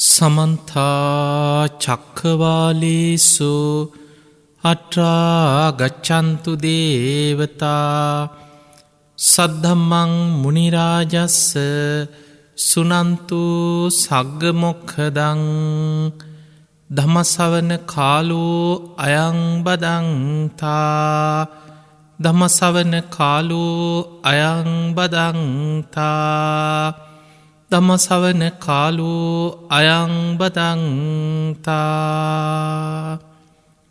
සමන්තා චක්කවාලේසු අට්‍රා ගච්ඡන්තු දේවතා සද්ධම්මං මුනි රාජස්ස සුනන්තු සග්ග මොක්ඛදං ධම්මසවන කාලෝ අයං බදන්තා ධම්මසවන කාලෝ අයං බදන්තා ධම්මසවන කාලෝ අයං බදන්තා.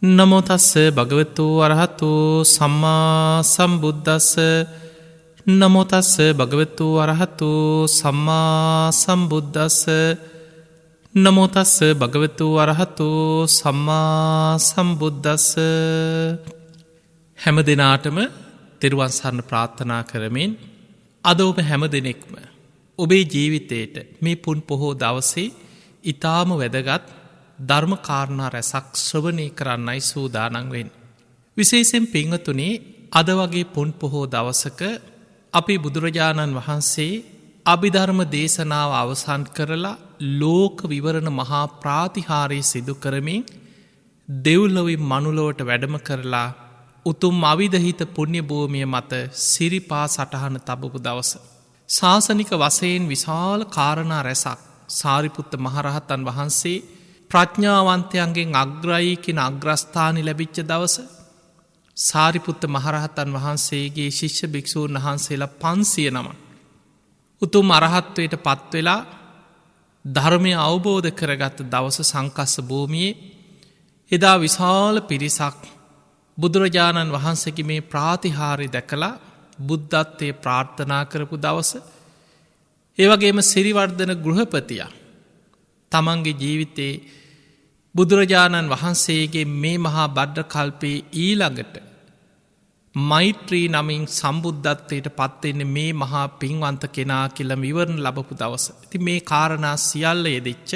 නමෝ තස්ස භගවතු අරහතු සම්මා සම්බුද්දස්ස. නමෝ තස්ස භගවතු අරහතු සම්මා සම්බුද්දස්ස. නමෝ තස්ස භගවතු අරහතු සම්මා සම්බුද්දස්ස. හැම දිනාටම තෙරුවන් සරණ ප්‍රාර්ථනා කරමින් අද ඔබ හැම දිනෙකම ඔබේ ජීවිතයට මේ පුන් පොහෝ දවසේ ඊටාම වැදගත් ධර්ම කාරණා රැසක් ශ්‍රවණය කරන්නයි සූදානම් වෙන්නේ. විශේෂයෙන් පින්වතුනි, අද වගේ පුන් පොහෝ දවසක අපි බුදුරජාණන් වහන්සේ අභිධර්ම දේශනාව අවසන් කරලා ලෝක විවරණ මහා ප්‍රාතිහාර්ය සිදු කරමින් දෙව්ලොවින් මනුලොවට වැඩම කරලා උතුම් අවිදහිත පුණ්‍ය භූමිය මත සිරිපා සටහන තබපු දවස. ශාසනික වශයෙන් විශාල කාරණා රැසක් සාරිපුත්ත මහරහතන් වහන්සේ ප්‍රඥාවන්තයන්ගෙන් අග්‍රයි කියන අග්‍රස්ථානය ලැබිච්ච දවස. සාරිපුත්ත මහරහතන් වහන්සේගේ ශිෂ්‍ය භික්ෂූන් වහන්සේලා 500 නම උතුම් අරහත්වයට පත්වෙලා ධර්මය අවබෝධ කරගත් දවස සංකස්ස භූමියේ එදා විශාල පිරිසක් බුදුරජාණන් වහන්සේගේ මේ ප්‍රාතිහාර්ය දැකලා බුද්ධත්වය ප්‍රාර්ථනා කරපු දවස. ඒවගේම සිරිවර්ධන ගෘහපතියා තමන්ගේ ජීවිතේ බුදුරජාණන් වහන්සේගේ මේ මහා බද්ද කල්පයේ ඊළඟට මෛත්‍රී නමින් සම්බුද්ධත්වයට පත්වෙන්නේ මේ මහා පින්වන්ත කෙනා කියලා විවරණ ලබපු දවස. ඉතින් මේ කාරණා සියල්ල යෙදිච්ච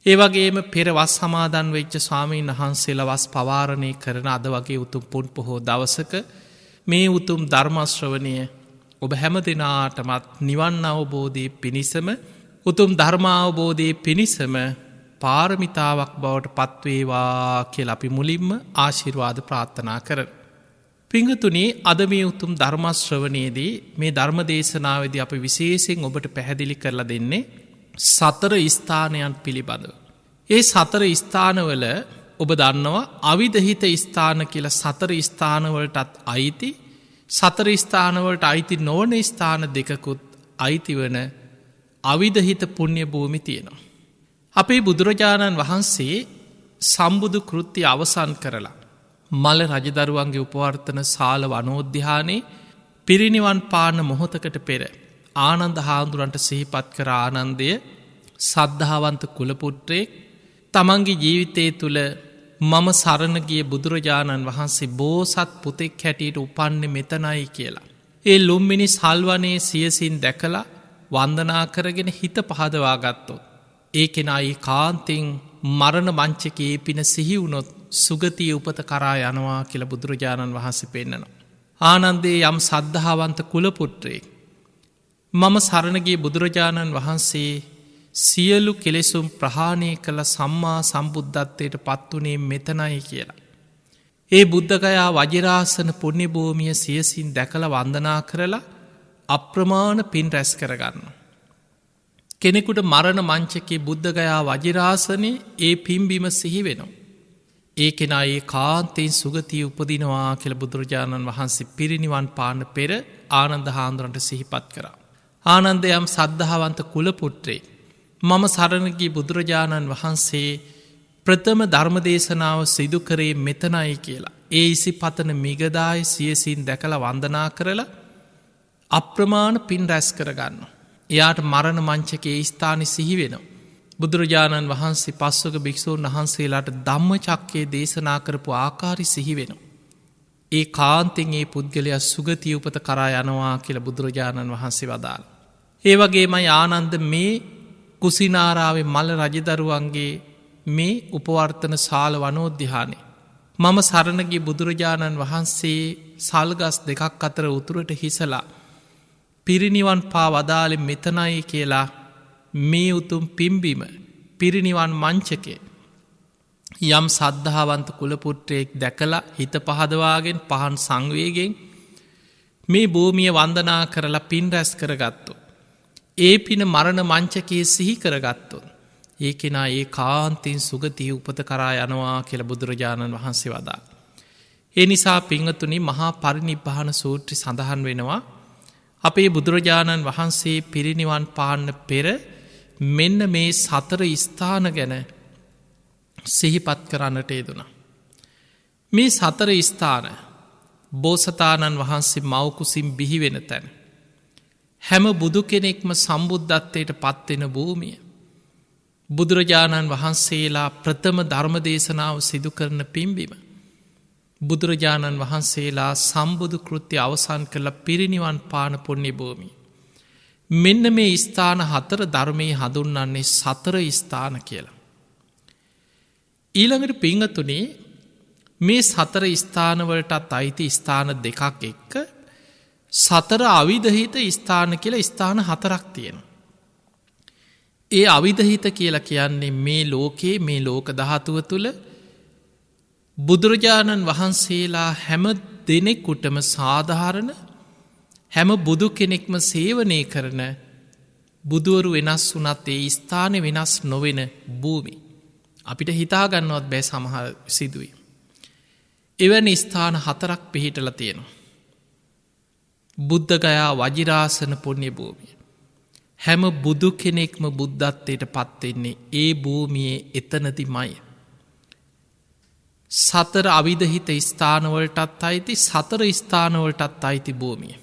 ඒවගේම පෙර වස් සමාදන් වෙච්ච ස්වාමීන් වහන්සේලා වස් පවාරණය කරන අද වගේ උතුම් පුන් පොහෝ දවසක මේ උතුම් ධර්මශ්‍රවණය ඔබ හැම දෙනාටමත් නිවන් අවබෝධය පිණිසම උතුම් ධර්මාවබෝධය පිණිසම පාරමිතාවක් බවට පත්වේවා කියලා අපි මුලින්ම ආශිර්වාද ප්‍රාර්ථනා කරමු. පිංගතුනි, අද මේ උතුම් ධර්මශ්‍රවණයේදී මේ ධර්ම දේශනාවේදී අපි විශේෂයෙන් ඔබට පැහැදිලි කරලා දෙන්නේ සතර ස්ථානයන් පිළිබඳව. ඒ සතර ස්ථානවල ඔබ දන්නවා අවිදහිත ස්ථාන කියලා සතර ස්ථානවලටත් අයිති, සතර ස්ථානවලට අයිති නොවන ස්ථාන දෙකකුත් අයිති වන අවිදහිත පුණ්‍ය භූමි තියෙනවා. අපේ බුදුරජාණන් වහන්සේ සම්බුදු කෘත්‍ය අවසන් කරලා මල්ල රජදරුවන්ගේ උපවර්තන ශාල වනෝද්‍යානයේ පිරිනිවන් පාන මොහොතකට පෙර ආනන්ද හාමුදුරන්ට සිහිපත් කර ආනන්දය සද්ධාවන්ත කුලපුත්‍රයෙක්, තමන්ගේ ජීවිතය තුළ මම සරණ ගිය බුදුරජාණන් වහන්සේ බෝසත් පුතෙක් හැටියට උපන්නේ මෙතනයි කියලා. ඒ ලුම්බිනි සල්වනයේ සියසින් දැකලා වන්දනා කරගෙන හිත පහදවා ගත්තොත් ඒ කෙනා ඒ කාන්තෙන් මරණ මංචකයේ පින සිහි වුණොත් සුගතිය උපත කරා යනවා කියලා බුදුරජාණන් වහන්සේ පෙන්නනවා. ආනන්දේ යම් සද්ධාවන්ත කුලපුත්‍රයෙක් මම සරණ ගිය බුදුරජාණන් වහන්සේ සියලු කෙලෙසුම් ප්‍රහාණය කළ සම්මා සම්බුද්ධත්වයට පත්වනේ මෙතනයි කියලා. ඒ බුද්ධගයා වජිරාසන පුණ්‍ය භූමිය සියසින් දැකලා වන්දනා කරලා අප්‍රමාණ පින් රැස් කරගන්න. කෙනෙකුට මරණ මංචකේ බුද්ධගයා වජිරාසනේ ඒ පින්බිම සිහි වෙනවා. ඒ කෙනා ඒ කාන්තෙන් සුගතිය උපදිනවා කියලා බුදුරජාණන් වහන්සේ පිරිනිවන් පාන්න පෙර ආනන්ද හාමුදුරන්ට සිහිපත් කරා. ආනන්ද යම් සද්ධාවන්ත කුලපුත්‍රයෙක් මම සරණ ගිය බුදුරජාණන් වහන්සේ ප්‍රථම ධර්මදේශනාව සිදු කරේ මෙතනයි කියලා. ඒ ඉසිපතන මිගදාය සියසින් දැකලා වන්දනා කරලා අප්‍රමාණ පින් රැස් කරගන්න. එයාට මරණ මංචකේ ස්ථානි සිහි වෙනවා. බුදුරජාණන් වහන්සේ පස්වක භික්ෂූන් වහන්සේලාට ධම්මචක්කයේ දේශනා කරපු ආකාරي සිහි වෙනවා. ඒ කාන්තෙන් ඒ පුද්ගලයා සුගතිය උපත කරා යනවා කියලා බුදුරජාණන් වහන්සේ වදාළා. ඒ වගේමයි ආනන්ද මේ කුසිනාරාවේ මල්ල රජදරුවන්ගේ මේ උපවර්තන ශාල වනෝද්‍යානයේ මම සරණ ගිය බුදුරජාණන් වහන්සේ සල්ගස් දෙකක් අතර උතුරට හිසලා පිරිනිවන් පා වදාළේ මෙතනයි කියලා මේ උතුම් පිම්බිම පිරිනිවන් මංචකය යම් සද්ධාවන්ත කුලපුත්‍රයෙක් දැකලා හිත පහදවාගෙන් පහන් සංවේගෙන් මේ භූමිය වන්දනා කරලා පින් රැස් කරගත්තු. ඒ පින මරණ මංචකයේ සිහි කරගත්තු. ඒ කෙනා ඒ කාන්තින් සුගතිය උපත කරා යනවා කියල බුදුරජාණන් වහන්සේ වදා. ඒ නිසා පිංහතුනි මහා පරිනිබ්බාන සූත්‍රි සඳහන් වෙනවා. අපේ බුදුරජාණන් වහන්සේ පිරිනිවන් පාන්න පෙර මෙන්න මේ සතර ස්ථාන ගැන සිහිපත් කරන්නට යෙදුණා. මේ සතර ස්ථාන බෝසතාණන් වහන්සේ මවකුසින් බිහිවෙන තැන. හැම බුදු කෙනෙක්ම සම්බුද්ධත්වයට පත්වෙන භූමිය. බුදුරජාණන් වහන්සේලා ප්‍රථම ධර්මදේශනාව සිදු කරන පිම්බිම. බුදුරජාණන් වහන්සේලා සම්බුදු කෘත්‍ය අවසන් කරල පිරිනිවන් පාන පුුණ්‍ය භූමි. මෙන්න මේ ස්ථාන හතර ධර්මය හඳුන්නන්නේ සතර ස්ථාන කියලා. ඊළඟට පිංහතුනේ මේ සතර ස්ථානවලටත් අයිති ස්ථාන දෙකක් එක්ක සතර අවිධහිත ස්ථාන කියලා ස්ථාන හතරක් තියෙන. ඒ අවිධහිත කියලා කියන්නේ මේ ලෝකයේ මේ ලෝක දහතුව තුළ බුදුරජාණන් වහන්සේලා හැම දෙනෙකුටම සාධාරණ හැම බුදු කෙනෙක්ම සේවනය කරන බුදුවරු වෙනස් වනත් ඒ ස්ථාන වෙනස් නොවෙන භූමි. අපිට හිතාගන්නවත් බෑ සමහර සිදුවී. එවැනි ස්ථාන හතරක් පිහිටල තියෙනවා. බුද්ධගයා වජිරාසන පුුණ්‍ය භූමිය. හැම බුදු කෙනෙක්ම බුද්ධත්වයට පත්වෙන්නේ ඒ භූමියයේ එතනති මය. සතර අවිධහිත ස්ථානවලටත් අයිති සතර ස්ථානවලටත් අයිති භූමිය.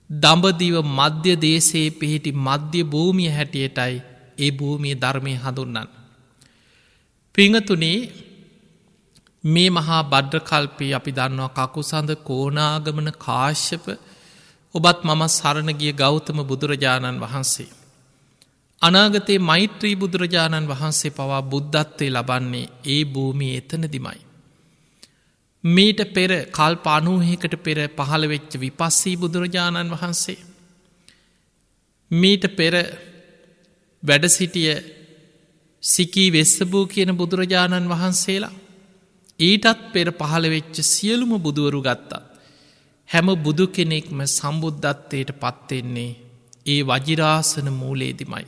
දඹදිව මධ්‍ය දේශයේ පිහිටි මධ්‍ය භූමිය හැටියටයි ඒ භූමිය ධර්මය හඳුන්නන්න. පිංහතුනේ මේ මහා බද්්‍රකල්පී අපි දන්නවා කකුසඳ කෝනාගමන කාශ්‍යප ඔබත් මම සරණගිය ගෞතම බුදුරජාණන් වහන්සේ. අනාගතයේ මෛත්‍රී බුදුරජාණන් වහන්සේ පවා බුද්ධත්වය ලබන්නේ ඒ භූමිය එතනදිමයි. මීට පෙර කල් පානූහකට පෙර පහළ වෙච්ච විපස්සී බුදුරජාණන් වහන්සේ. මීට පෙර වැඩසිටිය සිකී වෙස්සබූ කියන බුදුරජාණන් වහන්සේලා ඊටත් පෙර පහළ වෙච්ච සියලුම බුදුවරු ගත්තා. හැම බුදු කෙනෙක්ම සම්බුද්ධත්වයට පත්වෙන්නේ ඒ වජිරාසන මූලේදිමයි.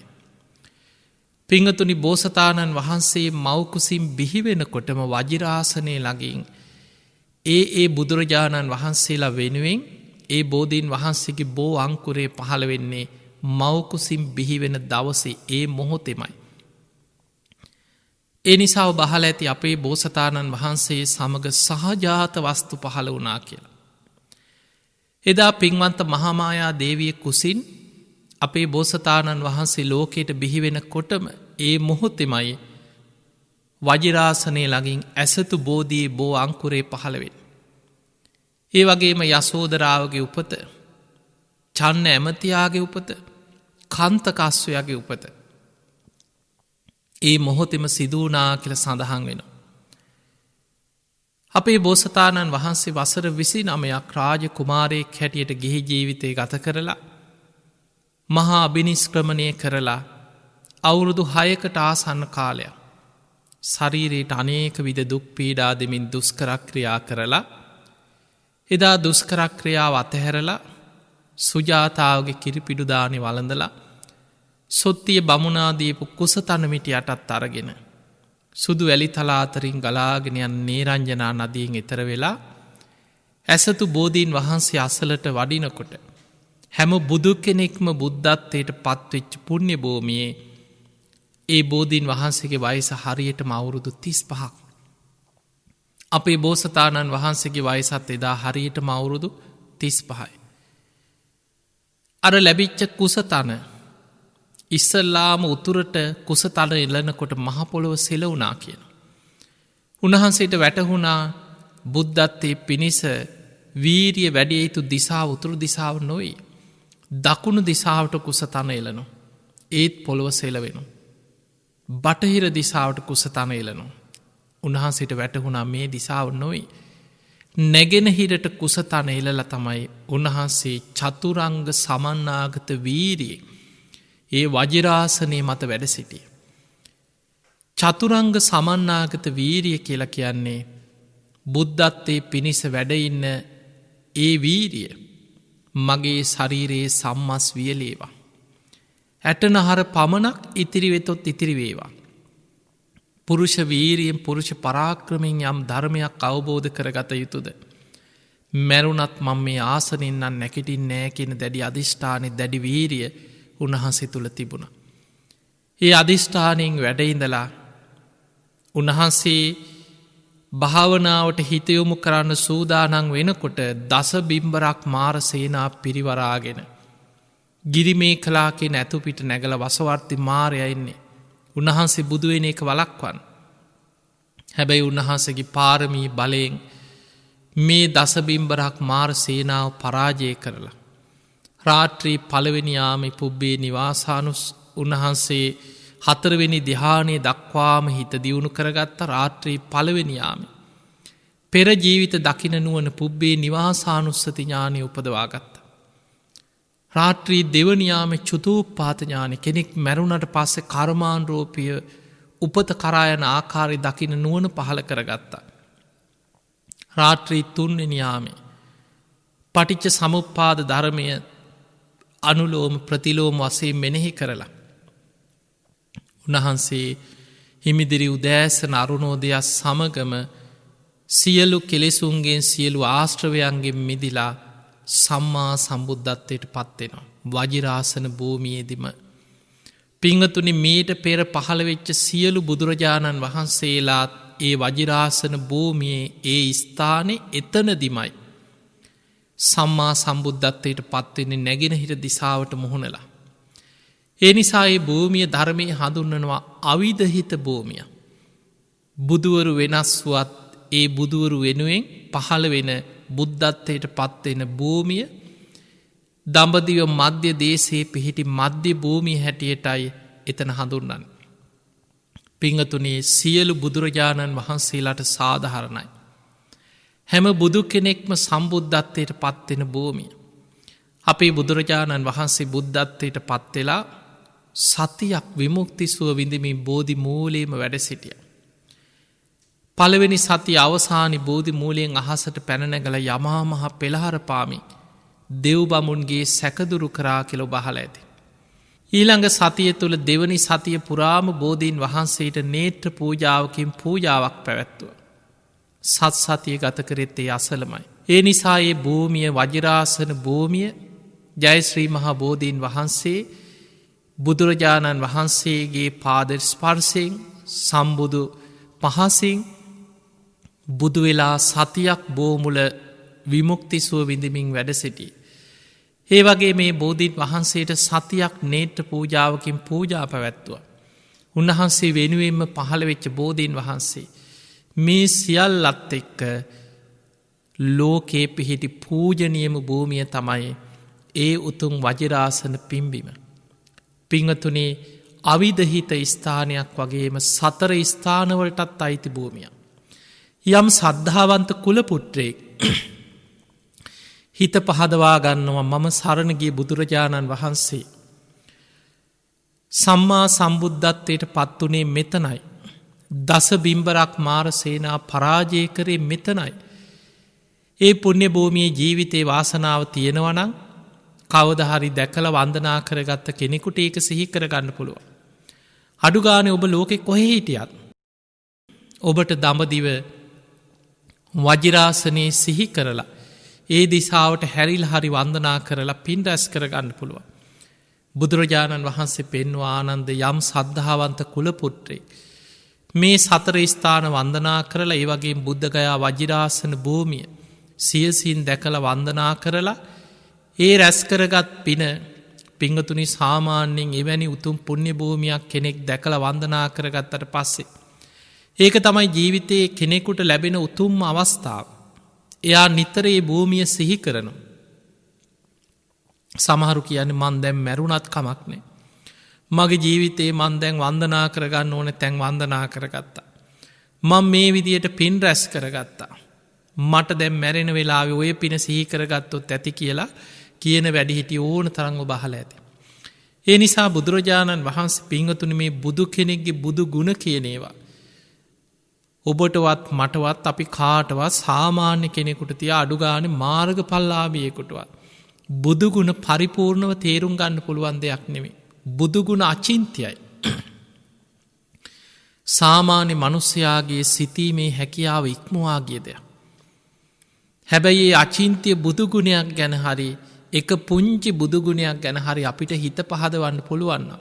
පිංහතුනි බෝසතාණන් වහන්සේ මවකුසින් බිහිවෙනකොටම වජිරාසනය ලඟින් ඒ බුදුරජාණන් වහන්සේලා වෙනුවෙන් ඒ බෝධීන් වහන්සේගේ බෝ අංකුරේ පහළ වෙන්නේ මවකුසින් බිහිවෙන දවසේ ඒ මොහොතෙමයි. ඒ නිසාව බහල ඇති අපේ බෝසතාණන් වහන්සේ සමඟ සහජාත වස්තු පහළ වනා කියලා. එදා පින්වන්ත මහාමායා දේවිය කුසින් අපේ බෝසතාණන් වහන්සේ ලෝකයට බිහිවෙන කොටම ඒ මොහොතෙමයි වජිරාසනය ලඟින් ඇසතු බෝධී බෝ අංකුරේ පහළවෙන්. ඒ වගේම යසෝදරාවගේ උපත චන්න ඇමතියාගේ උපත කන්තකස්වයාගේ උපත ඒ මොහොතෙම සිදුවනා කියල සඳහන් වෙන. අපේ බෝසතාණන් වහන්සේ වසර 29ක් රාජ කුමාරයෙක් හැටියට ගිහි ජීවිතය ගත කරලා මහා අභිනිස්ක්‍රමණය කරලා අවුරුදු 6කට ආසන්න කාලයක් ශරීරයට අනේක විද දුක් පීඩා දෙමින් දුස්කරක්‍රියා කරලා එදා දුස්කරක්‍රියාව අතහැරලා සුජාතාවගේ කිරිපිඩුදානි වළඳලා සොත්තිය බමුණාදීපු කුසතනමිටි යටත් අරගෙන සුදු වැලි තලාතරින් ගලාගෙනයන් නේරංජනා නදියෙන් එතර වෙලා ඇසතු බෝධීන් වහන්සේ අසලට වඩිනකොට හැම බුදු කෙනෙක්ම බුද්ධත්වයට පත්වෙච්ච පුුණ්‍ය භූමියයේ ඒ බෝධීන් වහන්සේගේ වයස හරියට අවුරුදු 35ක්. අපේ බෝසතාණන් වහන්සේගේ වයසත් එදා හරියට අවුරුදු 35යි. අර ලැබිච්ච කුසතන ඉස්සල්ලාම උතුරට කුසතන එලනකොට මහපොළොව සෙලවුනා කියන. උන්වහන්සේට වැටහුණා බුද්ධත්වයේ පිණිස වීරිය වැඩිය යුතු දිසා උතුරු දිසාව නොයි. දකුණු දිසාවට කුසතන එලනු. ඒත් පොළොව සෙලවෙනු. බටහිර දිසාවට කුසතන එලනු. උන්වහන්සේට වැටහුණා මේ දිසාව නොයි. නැගෙනහිරට කුසතන එලල තමයි උන්වහන්සේ චතුරංග සමන්නාගත වීරිය ඒ වජිරාසනය මත වැඩ සිටිය. චතුරංග සමන්නාගත වීරිය කියලා කියන්නේ බුද්ධත්වයේ පිණිස වැඩඉන්න ඒ වීරිය මගේ ශරීරයේ සම්මස් වියලේවා. ඇටනහර පමණක් ඉතිරිවෙතොත් ඉතිරිවේවා. පුරුෂ වීරියෙන් පුරුෂ පරාක්‍රමෙන් යම් ධර්මයක් අවබෝධ කරගත යුතුද. මැරුණත් මං මේ ආසනින්නම් නැකිටින් නෑ කියෙන දැඩි අධිෂ්ඨානය දැඩි වීරිය උන්වහන්සේ තුළ තිබුණ. ඒ අධිෂ්ඨානයෙන් වැඩඉඳලා උන්වහන්සේ භාවනාවට හිතයොමු කරන්න සූදානං වෙනකොට දස බිම්බරක් මාර සේනා පිරිවරාගෙන ගිරිමේ කලාකෙන් ඇතුපිට නැගල වසවර්ති මාරයයින්නේ උන්වහන්සේ බුදුවෙන එක වලක්වන්. හැබැයි උන්වහන්සගේ පාරමී බලයෙන් මේ දසබිම්බරක් මාර සේනාව පරාජය කරලා. රාත්‍රී පළවෙනියාම පුබ්බේ නිවාසානුස් උන්වහන්සේ හතරවෙනි දිහානය දක්වාම හිත දියුණු කරගත්ත රාත්‍රී පළවෙනියාම. පෙර ජීවිත දකින නුවන පුබ්බේ නිවාසානුස්සති ඥානය උපදවාගත්ත. රාත්‍රී දෙවනියාම චුතූපාතඥාන කෙනෙක් මැරුණට පස්සේ කර්මාන්රෝපිය උපත කරායන ආකාරය දකින නුවන පහළ කරගත්තා. රාත්‍රී තුන්වෙනියාමේ පටිච්ච සමුප්පාද ධර්මය අනුලෝම ප්‍රතිලෝම වසේ මෙනෙහි කරලා. උන්වහන්සේ හිමිදිරි උදෑසන අරුණෝදයක් සමගම සියලු කෙලෙසුන්ගෙන් සියලු ආශ්‍රවයන්ගෙන් මිදිලා සම්මා සම්බුද්ධත්වයට පත්වෙනවා. වජිරාසන භූමියේදිම. පිංහතුනි මීට පෙර පහළවෙච්ච සියලු බුදුරජාණන් වහන්සේලාත් ඒ වජිරාසන භූමියේ ඒ ස්ථානය එතනදිමයි. සම්මා සම්බුද්ධත්වයට පත්වෙන්නේ නැගෙනහිර දිසාවට මුහුණලා. ඒ නිසා ඒ භූමිය ධර්මය හඳුන්නනවා අවිධහිත භූමිය. බුදුවරු වෙනස්වත් ඒ බුදුවරු වෙනුවෙන් පහළ වෙන බුද්ධත්වයට පත්වෙන භූමිය දඹදිව මධ්‍ය දේශයේ පිහිටි මධ්‍ය භූමිය හැටියටයි එතන හඳුන්නන්න. පිංහතුනේ සියලු බුදුරජාණන් වහන්සේලාට සාධහරණයි. හැම බුදු කෙනෙක්ම සම්බුද්ධත්වයට පත්වෙන භූමිය. අපේ බුදුරජාණන් වහන්සේ බුද්ධත්වයට පත්වෙලා සතියක් විමුක්තිසුව විඳමින් බෝධි මූලේම වැඩ සිටිය. පළවෙනි සති අවසානි බෝධි මූලයෙන් අහසට පැනනැගල යමාමහ පෙළහර පාමි දෙව් බමුන්ගේ සැකදුරු කරා කෙලො බහල ඇති. ඊළඟ සතිය තුළ දෙවනි සතිය පුරාම බෝධීන් වහන්සේට නේත්‍ර පූජාවකින් පූජාවක් පැවැත්තුව. සත් සතිය ගත කරෙත්තේ අසලමයි. ඒ නිසා ඒ භූමිය වජිරාසන භූමිය ජයශ්‍රී මහා බෝධීන් වහන්සේ බුදුරජාණන් වහන්සේගේ පාදර් ස්පර්සයෙන් සම්බුදු පහසින් බුදුවෙලා සතියක් බෝමුල විමුක්තිසුව විඳමින් වැඩ සිටි. ඒ වගේ මේ බෝධීන් වහන්සේට සතියක් නේත්‍ර පූජාවකින් පූජා පැවැත්තුව. උන්වහන්සේ වෙනුවෙන්ම පහළවෙච්ච බෝධීන් වහන්සේ. මේ සියල්ලත් එක්ක ලෝකේ පිහිටි පූජනියම භූමිය තමයි ඒ උතුම් වජිරාසන පිම්බිම. පිංහතුනේ අවිධහිත ස්ථානයක් වගේම සතර ස්ථානවලටත් අයිති භූමිය. යම් සද්ධාවන්ත කුලපුට්‍රයෙක් හිත පහදවා ගන්නවා මම සරණගේ බුදුරජාණන් වහන්සේ. සම්මා සම්බුද්ධත්වයට පත්වනේ මෙතනයි. දස බිම්බරක් මාර සේනා පරාජය කරේ මෙතනයි. ඒ පුුණ්‍ය භූමියේ ජීවිතේ වාසනාව තියෙනවනං කවදහරි දැකල වන්දනා කරගත්ත කෙනෙකුට ඒක සිහි කරගන්න පුළුව. අඩුගානය ඔබ ලෝකෙ කොහෙ හිටියත්. ඔබට දඹදිව වජිරාසනයේ සිහි කරලා ඒ දිසාවට හැරිල් හරි වන්දනා කරලා පින් රැස් කරගන්න පුළුව. බුදුරජාණන් වහන්සේ පෙන්වා ආනන්ද යම් සද්ධාවන්ත කුලපුට්‍රේ. මේ සතර ස්ථාන වන්දනා කරලා ඒ වගේ බුද්ධගයා වජිරාසන භූමිය සියසින් දැකල වන්දනා කරලා ඒ රැස්කරගත් පින පිංහතුනි සාමාන්‍යයෙන් එවැනි උතුම් පුුණ්‍ය භූමියක් කෙනෙක් දැකළ වන්දනා කරගත්තට පස්සේ. ඒක තමයි ජීවිතයේ කෙනෙකුට ලැබෙන උතුම්ම අවස්ථාව. එයා නිතරේ භූමිය සිහි කරනු. සමහරු කියන්නේ මන් දැම් මැරුණත් කමක්නේ. මගේ ජීවිතයේ මන් දැන් වන්දනා කරගන්න ඕන තැන් වන්දනා කරගත්තා. මං මේ විදියට පින් රැස් කරගත්තා. මට දැම් මැරෙන වෙලාව ඔය පින සිහි කරගත්තොත් ඇති කියලා කියන වැඩිහිටිය ඕන තරංග බහල ඇති. ඒ නිසා බුදුරජාණන් වහන්සේ පිංහතුන මේ බුදු කෙනෙක්ගේ බුදු ගුණ කියනේවා. ඔබටවත් මටවත් අපි කාටවත් සාමාන්‍ය කෙනෙකුට තිය අඩුගාන මාර්ග පල්ලාබියකුටවත්. බුදුගුණ පරිපූර්ණව තේරුම් ගන්න පුළුවන් දෙයක් නෙමේ. බුදුගුණ අචින්තියයි. සාමාන්‍ය මනුස්්‍යයාගේ සිතීමේ හැකියාව ඉක්මවාගේ දෙයක්. හැබැයි ඒ අචින්තිය බුදුගුණයක් ගැන හරි එක පුංචි බුදුගුණයක් ගැන හරි අපිට හිත පහදවන්න පුළුවන්න.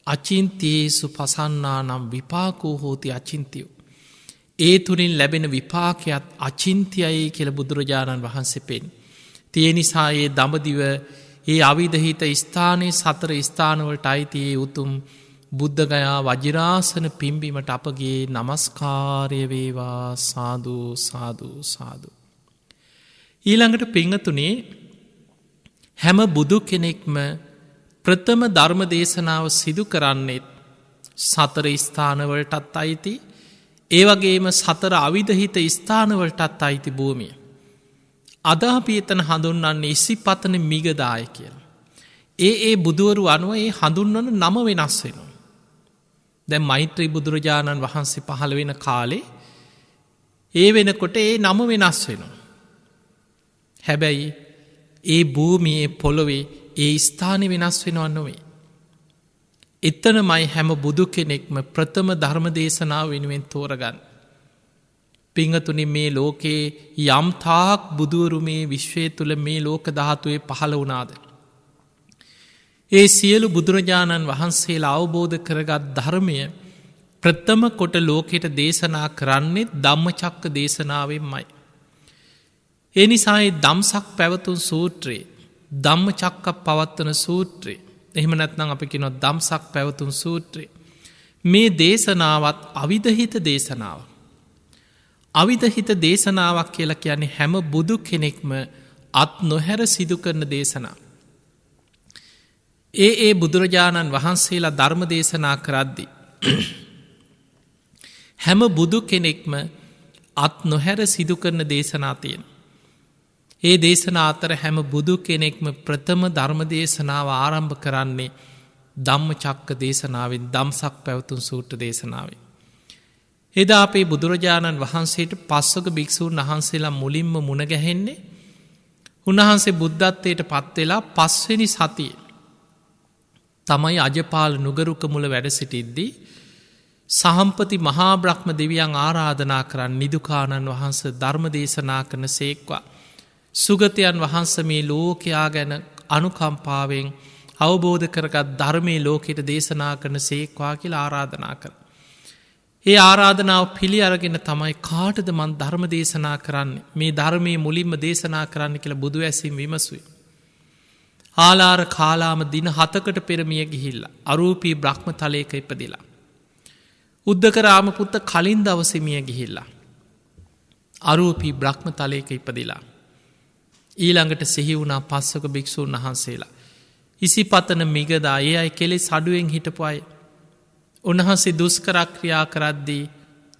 අචින්තයේසු පසන්නා නම් විපාකෝ හෝති අචින්තියෝ. ඒ තුළින් ලැබෙන විපාකයක් අචින්තියයි කියල බුදුරජාණන් වහන්සේ පෙන්. තිය නිසා ඒ දඹදිව ඒ අවිධහිත ස්ථානයේ සතර ස්ථානවලට අයිතියේ උතුම් බුද්ධගයා වජිරාසන පිම්බීමට අපගේ නමස්කාරය වේවා සාධූ සාධූ සාධූ. ඊළඟට පිංහතුනේ හැම බුදු කෙනෙක්ම ප්‍රථම ධර්ම දේශනාව සිදු කරන්නෙත් සතර ස්ථානවලටත් අයිති ඒවගේම සතර අවිධහිත ස්ථානවලටත් අයිති භූමිය. අද අපි එතන හඳුන්වන්නේ ඉසිපතන මිගදාය කියලා. ඒ බුදුවරු අනුව ඒ හඳුන්වන නම වෙනස් වෙනවා. දැන් මෛත්‍රී බුදුරජාණන් වහන්සේ පහළ වෙන කාලේ ඒ වෙනකොට ඒ නම වෙනස් වෙනවා. හැබැයි ඒ භූමියේ පොළොවේ ඒ ස්ථානය වෙනස් වෙනවන්න නොවේ. එතන මයි හැම බුදු කෙනෙක්ම ප්‍රථම ධර්ම දේශනාව වෙනුවෙන් තෝරගන්න. පිංහතුනි මේ ලෝකයේ යම්තාක් බුදුවරු මේ විශ්වය තුළ මේ ලෝක ධාතුවේ පහළ වනාද. ඒ සියලු බුදුරජාණන් වහන්සේලා අවබෝධ කරගත් ධර්මය ප්‍රථම කොට ලෝකෙට දේශනා කරන්නේ ධම්මචක්ක දේශනාවෙන්මයි. ඒ නිසායි දම්සක් පැවතුන් සූත්‍රයේ ධම්මචක්ක පවත්වන සූත්‍රයේ එහෙම නැත්නම් අපි කිනොත් දම්සක් පැවතුන් සූත්‍රයේ මේ දේශනාවත් අවිධහිත දේශනාව. අවිධහිත දේශනාවක් කියලා කියන්නේ හැම බුදු කෙනෙක්ම අත් නොහැර සිදු කරන දේශනා. ඒ බුදුරජාණන් වහන්සේලා ධර්ම දේශනා කරද්දි. හැම බුදු කෙනෙක්ම අත් නොහැර සිදු කරන දේශනා තියෙන. ඒ දේශනා අතර හැම බුදු කෙනෙක්ම ප්‍රථම ධර්ම දේශනාව ආරම්භ කරන්නේ ධම්මචක්ක දේශනාවෙන් දම්සක් පැවතුන් සූට්‍ර දේශනාවෙන්. එදා අපේ බුදුරජාණන් වහන්සේට පස්වක භික්‍ෂූන් වහන්සේලා මුලින්ම මුණගැහෙන්නේ උන්වහන්සේ බුද්ධත්වයට පත්වෙලා පස්වෙනි සතිය තමයි අජපාල නුගරුක මුල වැඩ සිටිද්දී සහම්පති මහා බ්‍රහ්ම දෙවියන් ආරාධනා කරන්න නිදුකාණන් වහන්ස ධර්ම දේශනා කරන සේක්වා. සුගතයන් වහන්ස මේ ලෝකයා ගැන අනුකම්පාවෙන් අවබෝධ කරගත් ධර්මය ලෝකෙට දේශනා කරන සේක්වා කියල ආරාධනා කර. ඒ ආරාධනාව පිළි අරගෙන තමයි කාටද මන් ධර්ම දේශනා කරන්න මේ ධර්මය මුලින්ම දේශනා කරන්න කියලා බුදු ඇසිම් විමසුයි. ආලාර කාලාම දින 7කට පෙරමිය ගිහිල්ල අරූපී බ්‍රහ්ම තලයක ඉපදිලා. උද්ධකරාම පුත්ත කලින් දවසමිය ගිහිල්ලා. අරූපී බ්‍රහ්ම තලයක ඉපදිලා. ඊළඟට සිහි වුණා පස්සක භික්‍ෂූන් වහන්සේලා. ඉසිපතන මිගදා ඒ අයි කෙලෙ සඩුවෙන් හිටපු අය. උන්වහන්සේ දුස්කරක්‍රියා කරද්දී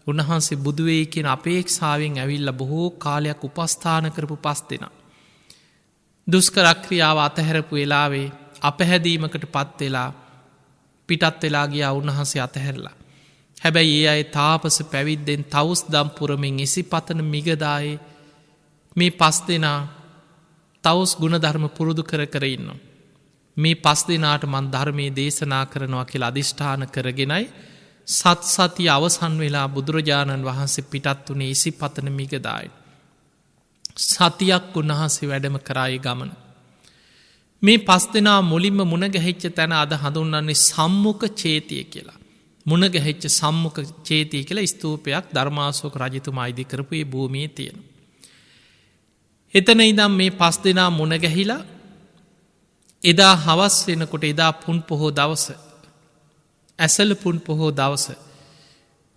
උන්වහන්සේ බුදුවේ කියෙන අපේක්ෂාවෙන් ඇවිල්ල බොහෝ කාලයක් උපස්ථාන කරපු පස් දෙෙන. දුස්කරක්‍රියාව අතහැරපු වෙලාවේ අපහැදීමකට පත්වෙලා පිටත් වෙලා ගියා උන්වහන්සේ අතහැරලා. හැබැයි ඒ අය තාපස පැවිද්දෙන් තවුස් දම්පුරමින් ඉසිපතන මිගදායේ මේ පස් දෙනා තවස් ගුණධර්ම පුරුදු කරන්න. මේ පස් දෙනාට මන් ධර්මයේ දේශනා කරනවා කියල අධිෂ්ඨාන කරගෙනයි සත් සති අවසන් වෙලා බුදුරජාණන් වහන්සේ පිටත් වනේ ඉසි පතන මිගදායි. සතියක් උන්වහන්සේ වැඩම කරායි ගමන. මේ පස් දෙනා මුලින්ම මුණගැහිච්ච තැන අද හඳුන්න්නේ සම්මුඛ චේතිය කියලා. මුණගැහිච්ච සම්මුඛ චේතිය කියලා ස්තූපයක් ධර්මාසෝක රජතුමා ඉදි කරපු ඒ භූමියේ තියෙන. එතන ඉදම් මේ පස් දෙනා මුණගැහිලා එදා හවස් වෙනකොට එදා පුන් පොහෝ දවස ඇසල පුන් පොහෝ දවස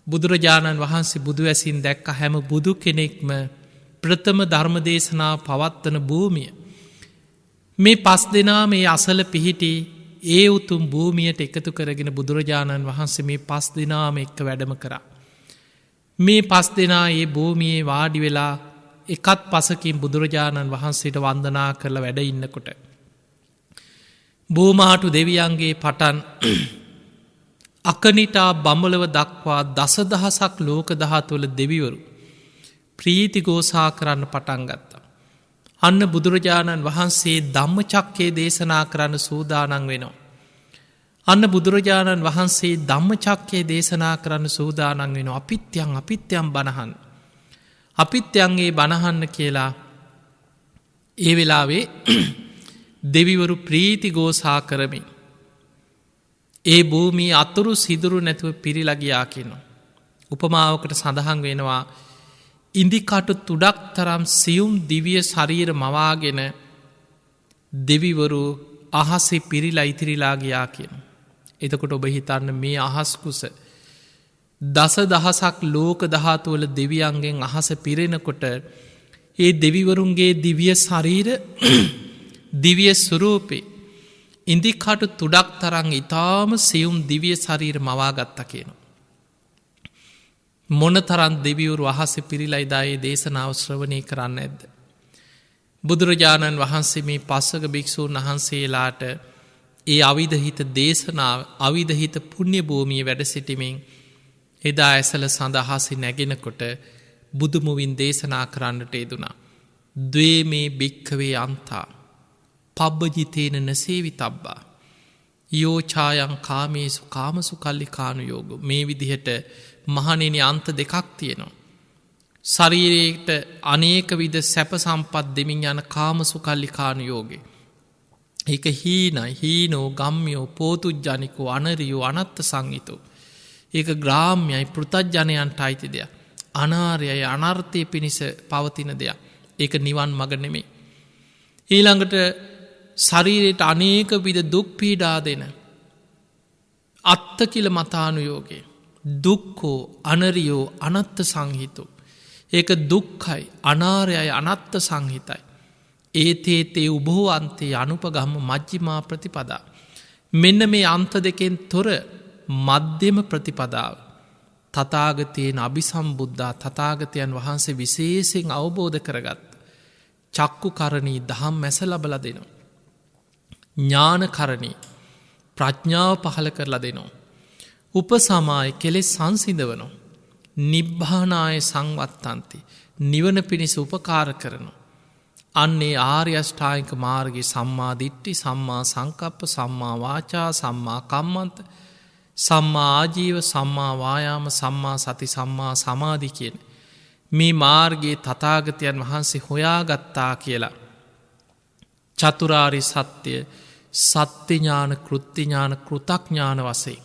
බුදුරජාණන් වහන්සේ බුදු ඇසින් දැක්ක හැම බුදු කෙනෙක්ම ප්‍රථම ධර්මදේශනා පවත්වන භූමිය. මේ පස් දෙනා මේ අසල පිහිටි ඒ උතුම් භූමියට එකතු කරගෙන බුදුරජාණන් වහන්සේ මේ පස් දෙනාම එක්ක වැඩම කරා. මේ පස් දෙනා ඒ භූමියයේ වාඩි වෙලා එකත් පසකින් බුදුරජාණන් වහන්සේට වන්දනා කරලා වැඩ ඉන්නකොට. බෝමාටු දෙවියන්ගේ පටන් අකනිටා බඹලව දක්වා දසදහසක් ලෝක දහතුවල දෙවිවරු ප්‍රීති ගෝසා කරන්න පටන් ගත්තා. අන්න බුදුරජාණන් වහන්සේ ධම්මචක්කේ දේශනා කරන්න සූදානන් වෙනවා. අන්න බුදුරජාණන් වහන්සේ ධම්මචක්කේ දේශනා කරන්න සූදානන් වෙන අපිත්‍යයන් බණහන්. අපිත්‍යයන්ගේ බණහන්න කියලා ඒ වෙලාවේ දෙවිවරු ප්‍රීති ගෝසා කරමින්. ඒ භූමී අතුරු සිදුරු නැතුව පිරිලගයා කියනවා. උපමාවකට සඳහන් වෙනවා ඉදිකටු තුඩක් තරම් සියුම් දිවිය ශරීර මවාගෙන දෙවිවරු අහසේ පිරිලා ඉතිරිලාගයා කියන. එතකොට ඔබ හිතන්න මේ අහස්කුස දස දහසක් ලෝක දහතුවල දෙවියන්ගෙන් අහස පිරෙනකොට ඒ දෙවිවරුන්ගේ දිවිය ශරීර දිවිය සුරූපේ ඉදිකටු තුඩක් තරං ඉතාම සියුම් දිවිය ශරීර මවාගත්ත කියනවා. මොන තරන් දෙවිවරු අහස පිරිලයිදායේ දේශනාව ශ්‍රවණය කරන්න ඇද්ද. බුදුරජාණන් වහන්සේ මේ පස්සක භික්‍ෂූන් වහන්සේලාට ඒ අවිධහිත දේශනාව අවිධහිත පුුණ්‍ය භූමිය වැඩ සිටිමින් එදා ඇසල සඳහාසි නැගෙනකොට බුදුමුවින් දේශනා කරන්නට යෙදුනා. දවේ මේ භික්කවේ අන්තා පබ්බජිතේන නසේවි තබ්බා. යෝචායන් කාමේසු කාමසු කල්ලි කානු යෝග මේ විදිහට මහනෙන අන්ත දෙකක් තියෙනවා. ශරීරයට අනේක විද සැප සම්පත් දෙමින් යන කාමසු කල්ලි කානු යෝගේ. එක හීනයි හීනෝ ගම්යෝ පෝතුජ්ජනිකෝ අනරියෝ අනත්ත සංගිතෝ. ඒක ග්‍රාම්යයි පෘතජ්ජනයන්ට අයිති දෙයක්. අනාරයයි අනර්ථය පිණිස පවතින දෙයක්. ඒක නිවන් මග නෙමේ. ඊළඟට ශරීරයට අනේක විද දුක් පීඩා දෙන අත්ත කියල මතානුයෝගේ දුක්කෝ අනරියෝ අනත්ත සංහිතු. ඒක දුක්කයි අනාරයයි අනත්ත සංහිතයි. ඒතේතේ උබෝ අන්තේ අනුපගම්ම මජ්ජිමා ප්‍රතිපදා. මෙන්න මේ අන්ත දෙකෙන් තොර මධ්‍යම ප්‍රතිපදාව. තතාගතයෙන් අභිසම්බුද්ධා තතාගතයන් වහන්සේ විශේෂෙන් අවබෝධ කරගත්. චක්කු කරණී දහම් මැස ලබල දෙනවා. ඥානකරණී ප්‍රඥාව පහල කරලා දෙනවා. උපසමාය කෙලෙස් සංසිඳවනෝ. නිබ්භානාය සංවත්තන්ති නිවන පිණිස උපකාර කරනවා. අන්නේ ආර්යෂ්ඨායික මාර්ගගේ සම්මාධිට්ටි සම්මා සංකප්ප සම්මා වාචා සම්මා කම්මන්ත සම්මා ආජීව සම්මා වායාම සම්මා සති සම්මා සමාධි කියන මේ මාර්ගයේ තථාගතයන් වහන්සේ හොයාගත්තා කියලා. චතුරාරි සත්‍යය සත්‍යඥාන කෘත්තිඥාන කෘතඥාන වසේ.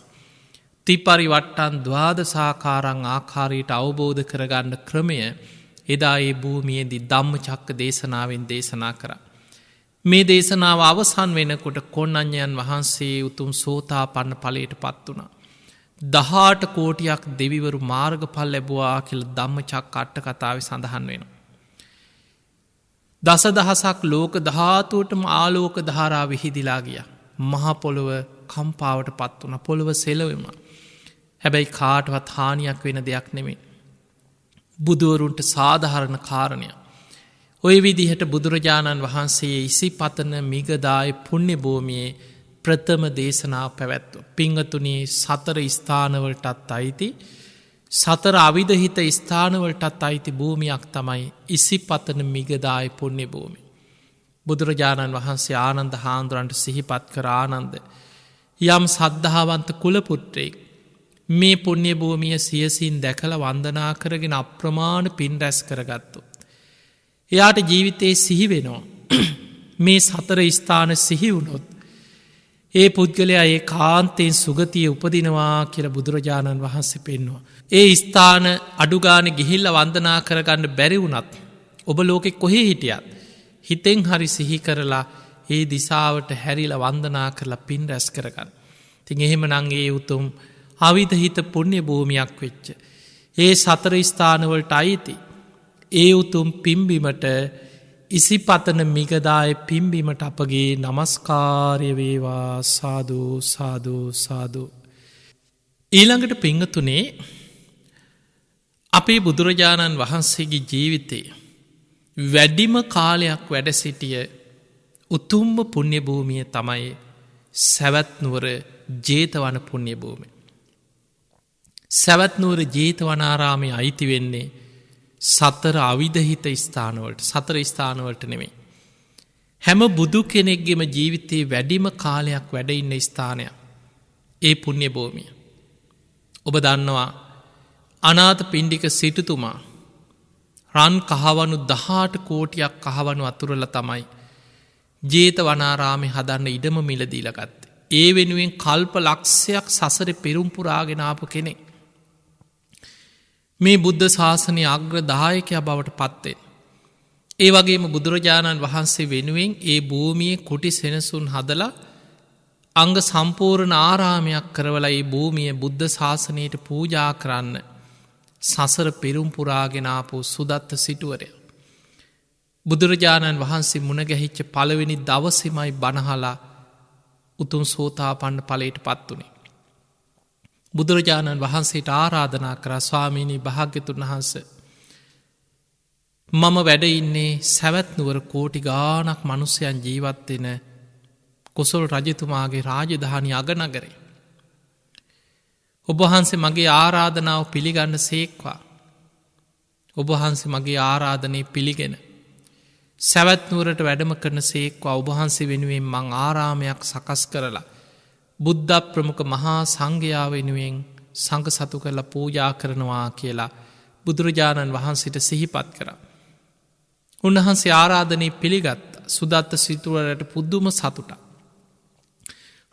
තිපරිවට්ටන් ද්වාදසාකාරං ආකාරයට අවබෝධ කරගන්න ක්‍රමය එදා ඒ භූමියේදී ධම්මචක්ක දේශනාවෙන් දේශනා කර. මේ දේශනාව අවසන් වෙනකොට කොණ්ණඤ්ඤයන් වහන්සේ උතුම් සෝතාපන්න ඵලයට පත් වුණා. 18 කෝටියක් දෙවිවරු මාර්ගඵල ලැබුවා කියලා ධම්මචක්ක අට කතාවේ සඳහන් වෙනවා. දසදහසක් ලෝක ධාතුවටම ආලෝක ධාරා විහිදිලා ගියා. මහ පොළොව කම්පාවට පත් වුණා. පොළොව සෙලවෙුණා. හැබැයි කාටවත් හානියක් වෙන දෙයක් නෙමෙයි. බුදුවරුන්ට සාධාරණ කාරණයක්. ඔය විදිහට බුදුරජාණන් වහන්සේ ඉසිපතන මිගදාය පුණ්‍ය භූමියේ ප්‍රථම දේශනාව පැවැත්ව. පිංගතුනී සතර ස්ථානවලටත් අයිති සතර අවිධහිත ස්ථානවලටත් අයිති භූමියක් තමයි ඉසිපතන මිගදාය පුණ්‍ය භූමි. බුදුරජාණන් වහන්සේ ආනන්ද හාමුදුරන්ට සිහිපත් කර ආනන්ද යම් සද්ධාවන්ත කුලපුත්‍රයෙක් මේ පුණ්‍ය භූමිය සියසින් දැකල වන්දනා කරගෙන අප්‍රමාණ පින් රැස් කරගත්තු. එයාට ජීවිතයේ සිහි වෙනවා. මේ සතර ස්ථාන සිහි වුණොත් ඒ පුද්ගලයා ඒ කාන්තයෙන් සුගතිය උපදිනවා කියල බුදුරජාණන් වහන්සේ පෙන්නවා. ඒ ස්ථාන අඩුගාන ගිහිල්ල වන්දනා කරගන්න බැරි වුණත් ඔබ ලෝකෙ කොහේ හිටියත් හිතෙන් හරි සිහි කරලා ඒ දිසාවට හැරිල වන්දනා කරලා පින් රැස් කරගන්න. තින් එහෙම නංගේ උතුම් අවිධහිත පුණ්‍ය භූමියක් වෙච්ච. ඒ සතර ස්ථානවලට අයිති. ඒ උතුම් පිම්බිමට ඉසිපතන මිගදාය පිම්බිමට අපගේ නමස්කාරය වේවා සාධූ සාධූ සාධූ. ඊළඟට පිංගතුනේ අපේ බුදුරජාණන් වහන්සේගේ ජීවිතය වැඩිම කාලයක් වැඩ සිටිය උතුම්ම පුණ්‍ය භූමිය තමයි සැවැත්නුවර ජේතවන පුුණ්‍ය භූමි. සැවැත්නුවර ජේතවනාරාමය අයිති වෙන්නේ සතර අවිධහිත ස්ථානවලට සතර ස්ථානවලට නෙමෙයි. හැම බුදු කෙනෙක්ගෙම ජීවිතයේ වැඩිම කාලයක් වැඩඉන්න ස්ථානයක් ඒ පුුණ්‍ය භූමිය. ඔබ දන්නවා අනාථ පිණ්ඩික සිටුතුමා රන් කහවනු 18 කෝටියක් කහවනු අතුරල තමයි ජේතවනාරාමය හදන්න ඉඩම මිලදීලගත්ත. ඒ වෙනුවෙන් කල්ප ලක්ෂයක් සසර පෙරුම්පුරාගෙනාපු කෙනෙක්. මේ බුද්ධ ශාසනය අග්‍රදායකය බවට පත්වෙන්. ඒ වගේම බුදුරජාණන් වහන්සේ වෙනුවෙන් ඒ භූමියේ කුටි සෙනසුන් හදලා අංග සම්පූර්ණ ආරාමයක් කරවලා ඒ භූමිය බුද්ධ ශාසනයට පූජා කරන්න සසර පෙරුම්පුරාගෙනාපු සුදත්ත සිටුවරය. බුදුරජාණන් වහන්සේ මුණගැහිච්ච පළවෙනි දවසමයි බණහලා උතුම් සෝතාපන්න ඵලයට පත් වුණේ. බුදුරජාණන් වහන්සේට ආරාධනා කරා ස්වාමීනී භාග්‍යතුන් වහන්ස මම වැඩඉන්නේ සැවැත්නුවර කෝටි ගානක් මනුස්සයන් ජීවත්වෙන කොසොල් රජතුමාගේ රාජධානි අගනගරේ. ඔබහන්සේ මගේ ආරාධනාව පිළිගන්න සේක්වා. ඔබහන්සේ මගේ ආරාධනය පිළිගෙන සැවැත්නුවරට වැඩම කරන සේක්වා ඔබහන්සේ වෙනුවෙන් මං ආරාමයක් සකස් කරලා බුද්ධ ප්‍රමුඛ මහා සංඝයා වෙනුවෙන් සංඝ සතු කරලා පූජා කරනවා කියලා බුදුරජාණන් වහන්සේට සිහිපත් කරා. උන්වහන්සේ ආරාධනය පිළිගත් සුදත්ත සිටුවරට පුද්දුම සතුට.